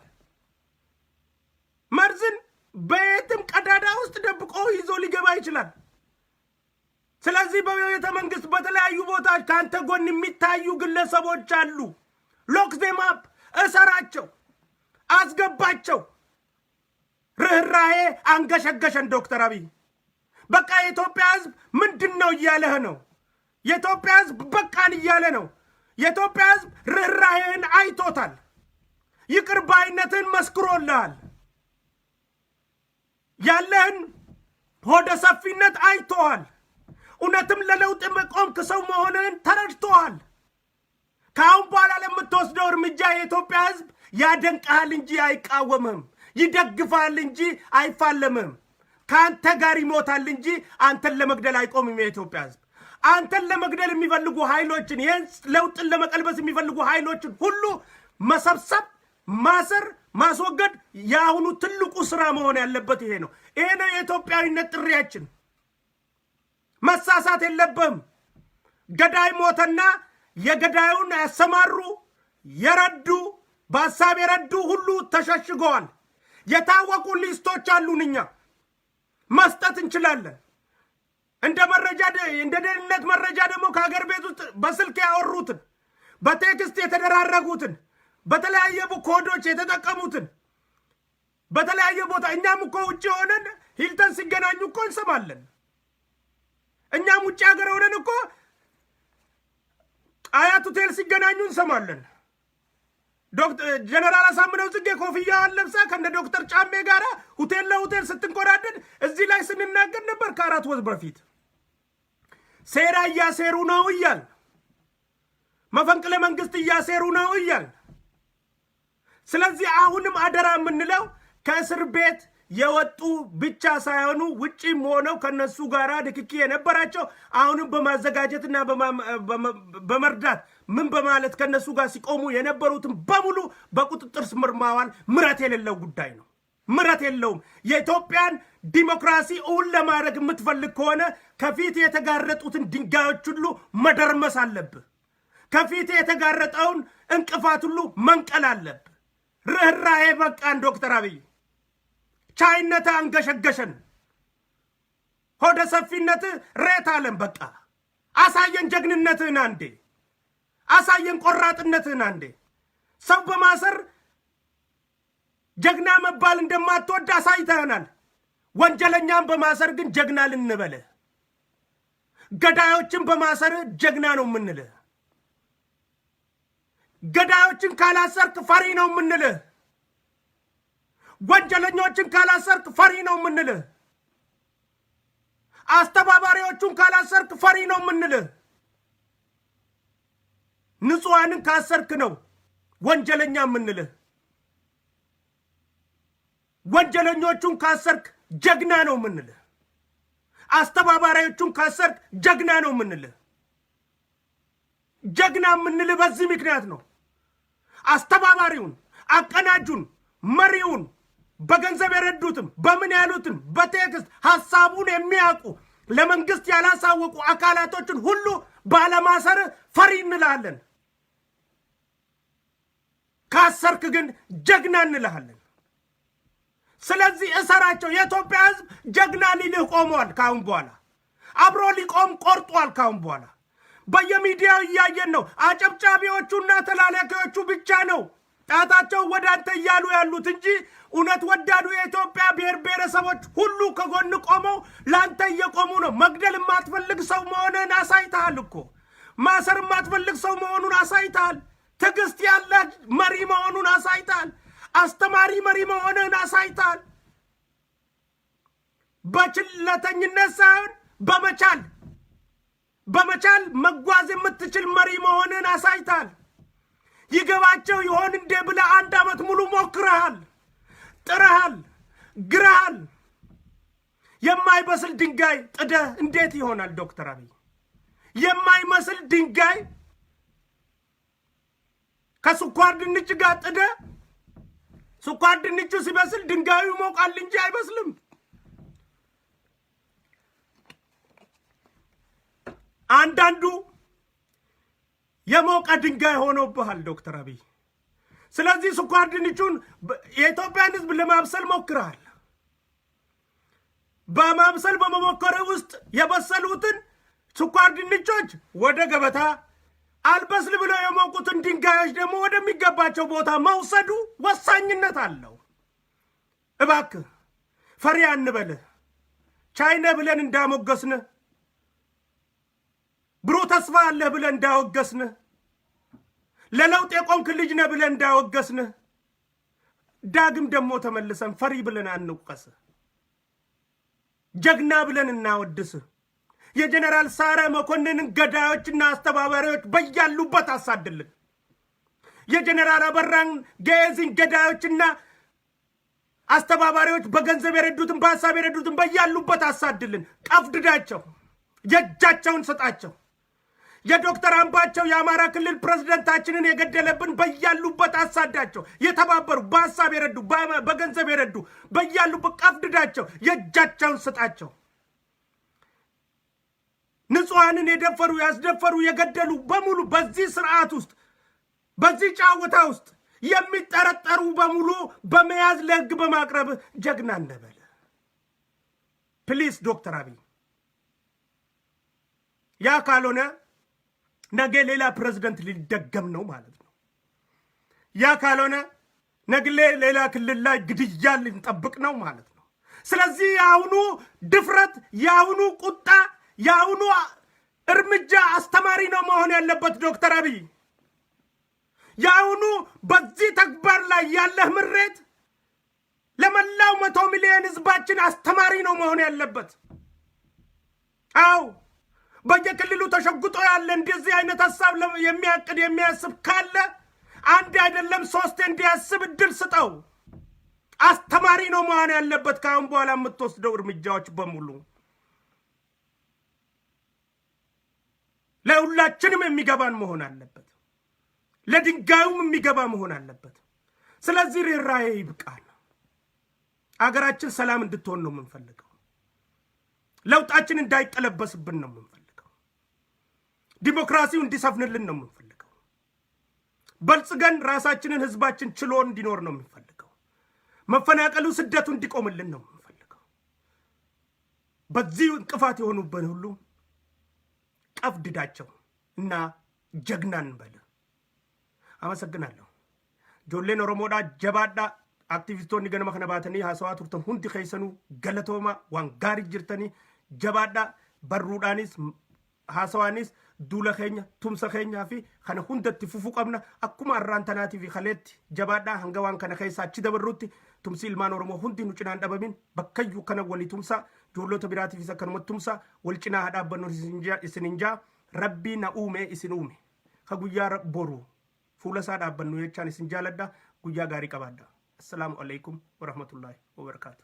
መርዝን በየትም ቀዳዳ ውስጥ ደብቆ ይዞ ሊገባ ይችላል። ስለዚህ በቤተ መንግስት በተለያዩ ቦታዎች ከአንተ ጎን የሚታዩ ግለሰቦች አሉ። ሎክ ዜም አፕ፣ እሰራቸው፣ አስገባቸው። ርኅራሄ አንገሸገሸን ዶክተር አብይ። በቃ የኢትዮጵያ ህዝብ ምንድነው እያለህ ነው? የኢትዮጵያ ህዝብ በቃን እያለ ነው። የኢትዮጵያ ህዝብ ርህራሄን አይቶታል። ይቅር ባይነትን መስክሮልሃል። ያለህን ሆደ ሰፊነት አይተዋል። እውነትም ለለውጥ መቆምክ ሰው መሆንህን ተረድተዋል። ከአሁን በኋላ ለምትወስደው እርምጃ የኢትዮጵያ ህዝብ ያደንቅሃል እንጂ አይቃወምም፣ ይደግፋል እንጂ አይፋለምም። ከአንተ ጋር ይሞታል እንጂ አንተን ለመግደል አይቆምም። የኢትዮጵያ ህዝብ አንተን ለመግደል የሚፈልጉ ኃይሎችን፣ ይህን ለውጥን ለመቀልበስ የሚፈልጉ ኃይሎችን ሁሉ መሰብሰብ፣ ማሰር፣ ማስወገድ የአሁኑ ትልቁ ስራ መሆን ያለበት ይሄ ነው። ይሄ ነው የኢትዮጵያዊነት ጥሪያችን። መሳሳት የለብም። ገዳይ ሞተና የገዳዩን ያሰማሩ የረዱ በሀሳብ የረዱ ሁሉ ተሸሽገዋል። የታወቁ ሊስቶች አሉን። እኛ መስጠት እንችላለን። እንደ ደህንነት መረጃ ደግሞ ከሀገር ቤት ውስጥ በስልክ ያወሩትን፣ በቴክስት የተደራረጉትን፣ በተለያየ ኮዶች የተጠቀሙትን በተለያየ ቦታ እኛም እኮ ውጭ ሆነን ሂልተን ሲገናኙ እኮ እንሰማለን። እኛም ውጭ ሀገር ሆነን እኮ አያት ሆቴል ሲገናኙ እንሰማለን። ጀነራል አሳምነው ጽጌ ኮፍያዋን ለብሳ ከነ ዶክተር ጫሜ ጋራ ሆቴል ለሆቴል ስትንቆራደድ እዚህ ላይ ስንናገር ነበር ከ4 ወር በፊት። ሴራ እያሴሩ ነው እያል፣ መፈንቅለ መንግስት እያሴሩ ነው እያል። ስለዚህ አሁንም አደራ የምንለው ከእስር ቤት የወጡ ብቻ ሳይሆኑ ውጪም ሆነው ከነሱ ጋር ንክኪ የነበራቸው አሁንም በማዘጋጀትና በመርዳት ምን በማለት ከነሱ ጋር ሲቆሙ የነበሩትን በሙሉ በቁጥጥር ስር ማዋል ምሕረት የሌለው ጉዳይ ነው። ምሕረት የለውም። የኢትዮጵያን ዲሞክራሲ እውን ለማድረግ የምትፈልግ ከሆነ ከፊት የተጋረጡትን ድንጋዮች ሁሉ መደርመስ አለብህ። ከፊት የተጋረጠውን እንቅፋት ሁሉ መንቀል አለብህ። ርህራሄ በቃን። ዶክተር አብይ ቻይነት አንገሸገሸን። ሆደ ሰፊነት ሬት አለን። በቃ አሳየን ጀግንነትህን አንዴ፣ አሳየን ቆራጥነትህን አንዴ። ሰው በማሰር ጀግና መባል እንደማትወድ አሳይተህናል። ወንጀለኛን በማሰር ግን ጀግና ልንበልህ፣ ገዳዮችን በማሰር ጀግና ነው የምንልህ። ገዳዮችን ካላሰርክ ፈሪ ነው የምንልህ። ወንጀለኞችን ካላሰርክ ፈሪ ነው የምንልህ። አስተባባሪዎቹን ካላሰርክ ፈሪ ነው የምንልህ። ንጹሐንን ካሰርክ ነው ወንጀለኛ የምንልህ። ወንጀለኞቹን ካሰርክ ጀግና ነው የምንልህ። አስተባባሪዎቹን ካሰርክ ጀግና ነው የምንልህ። ጀግና የምንልህ በዚህ ምክንያት ነው። አስተባባሪውን፣ አቀናጁን፣ መሪውን በገንዘብ የረዱትም በምን ያሉትም በቴክስት ሐሳቡን የሚያውቁ ለመንግስት ያላሳወቁ አካላቶችን ሁሉ ባለማሰር ፈሪ እንልሃለን። ካሰርክ ግን ጀግና እንልሃለን። ስለዚህ እሰራቸው። የኢትዮጵያ ህዝብ ጀግና ሊልህ ቆሟል። ካሁን በኋላ አብሮ ሊቆም ቆርጧል። ካሁን በኋላ በየሚዲያው እያየን ነው። አጨብጫቢዎቹና ተላላኪዎቹ ብቻ ነው ጣታቸው ወደ አንተ እያሉ ያሉት እንጂ እውነት ወዳዱ የኢትዮጵያ ብሔር ብሔረሰቦች ሁሉ ከጎን ቆመው ለአንተ እየቆሙ ነው። መግደል የማትፈልግ ሰው መሆንን አሳይተሃል እኮ። ማሰር የማትፈልግ ሰው መሆኑን አሳይተሃል። ትዕግስት ያለ መሪ መሆኑን አሳይተሃል። አስተማሪ መሪ መሆንን አሳይተሃል። በችለተኝነት ሳይሆን በመቻል መጓዝ የምትችል መሪ መሆንን አሳይተሃል። ይገባቸው ይሆን እንዴ ብለህ 1 ዓመት ሙሉ ሞክረሃል፣ ጥረሃል፣ ግረሃል። የማይበስል ድንጋይ ጥደህ እንዴት ይሆናል ዶክተር አብይ? የማይመስል ድንጋይ ከስኳር ድንች ጋር ጥደህ ስኳር ድንቹ ሲበስል ድንጋዩ ይሞቃል እንጂ አይበስልም። አንዳንዱ የሞቀ ድንጋይ ሆኖብሃል ዶክተር አብይ። ስለዚህ ስኳር ድንቹን የኢትዮጵያን ህዝብ ለማብሰል ሞክረሃል። በማብሰል በመሞከር ውስጥ የበሰሉትን ስኳር ድንቾች ወደ ገበታ፣ አልበስል ብለው የሞቁትን ድንጋዮች ደግሞ ወደሚገባቸው ቦታ መውሰዱ ወሳኝነት አለው። እባክህ ፈሪ አንበልህ። ቻይና ብለን እንዳሞገስነ ብሩ ተስፋ አለ ብለን እንዳወገስነ ለለውጥ የቆምክ ልጅ ነህ ብለን እንዳወገስነ ዳግም ደግሞ ተመልሰን ፈሪ ብለን አንውቀስ ጀግና ብለን እናወድስ የጀነራል ሳረ መኮንን ገዳዮችና አስተባባሪዎች በያሉበት አሳድልን የጀነራል አበራን ገዝን ገዳዮችና አስተባባሪዎች በገንዘብ የረዱትን በሐሳብ የረዱትን በያሉበት አሳድልን ቀፍድዳቸው የእጃቸውን ሰጣቸው የዶክተር አምባቸው የአማራ ክልል ፕሬዝዳንታችንን የገደለብን በያሉበት አሳዳቸው የተባበሩ በሐሳብ የረዱ በገንዘብ የረዱ በያሉበት ቀፍድዳቸው የእጃቸውን ሰጣቸው ንጹሃንን የደፈሩ ያስደፈሩ የገደሉ በሙሉ በዚህ ስርዓት ውስጥ በዚህ ጫወታ ውስጥ የሚጠረጠሩ በሙሉ በመያዝ ለህግ በማቅረብ ጀግና እንበል ፕሊስ ዶክተር አብይ ያ ካልሆነ ነገ ሌላ ፕሬዝዳንት ሊደገም ነው ማለት ነው ያ ካልሆነ ነገ ሌላ ክልል ላይ ግድያ ልንጠብቅ ነው ማለት ነው ስለዚህ ያሁኑ ድፍረት ያሁኑ ቁጣ ያሁኑ እርምጃ አስተማሪ ነው መሆን ያለበት ዶክተር አብይ ያሁኑ በዚህ ተግባር ላይ ያለህ ምሬት ለመላው 100 ሚሊዮን ህዝባችን አስተማሪ ነው መሆን ያለበት አው በየክልሉ ተሸጉጦ ያለ እንደዚህ አይነት ሐሳብ የሚያቅድ የሚያስብ ካለ አንድ አይደለም 3 እንዲያስብ እድል ስጠው አስተማሪ ነው መሆን ያለበት ካሁን በኋላ የምትወስደው እርምጃዎች በሙሉ ለሁላችንም የሚገባን መሆን አለበት ለድንጋዩም የሚገባ መሆን አለበት ስለዚህ ራይ ይብቃል አገራችን ሰላም እንድትሆን ነው የምንፈልገው ለውጣችን እንዳይቀለበስብን ነው የምንፈልገው ዲሞክራሲው እንዲሰፍንልን ነው የምንፈልገው በልጽገን ራሳችንን ህዝባችን ችሎ እንዲኖር ነው የምንፈልገው መፈናቀሉ ስደቱ እንዲቆምልን ነው የምንፈልገው በዚህ እንቅፋት የሆኑብን ሁሉ ቀፍድዳቸው እና ጀግናን በለ አመሰግናለሁ ጆሌን ኦሮሞዳ ጀባዳ አክቲቪስቶኒ ገነማ ከነባተኒ ሀሳዋ ቱርተን ሁንዲ ከይሰኑ ገለቶማ ዋንጋሪ ጅርተኒ ጀባዳ በሩዳኒስ ሀሳዋኒስ ዱለ ኬኛ ቱምሰ ኬኛ ፊ ከነ ሁንደት ፉፉ ቀብና አኩማ አራንተናቲ ፊ ከሌት ጀባዳ ህንገዋን ከነ ከይሳ አቺ ደበሩቲ ቱምሲ ኢልማን ኦሮሞ ሁንዲ ኑጭናን ደበሚን በከዩ ከነ ወሊ ቱምሳ ጆሎተ ቢራቲ ፊ ሰከነ ቱምሳ ወልጭና ሀዳበኖ ሲንጃ ረቢ ነኡሜ ኢስኑሜ ከጉያ ቦሩ ፉለሳ ዳበኑ የቻን ሲንጃለዳ ጉያ ጋሪ ቀባዳ። አሰላሙ አለይኩም ወራህመቱላሂ ወበረካቱ።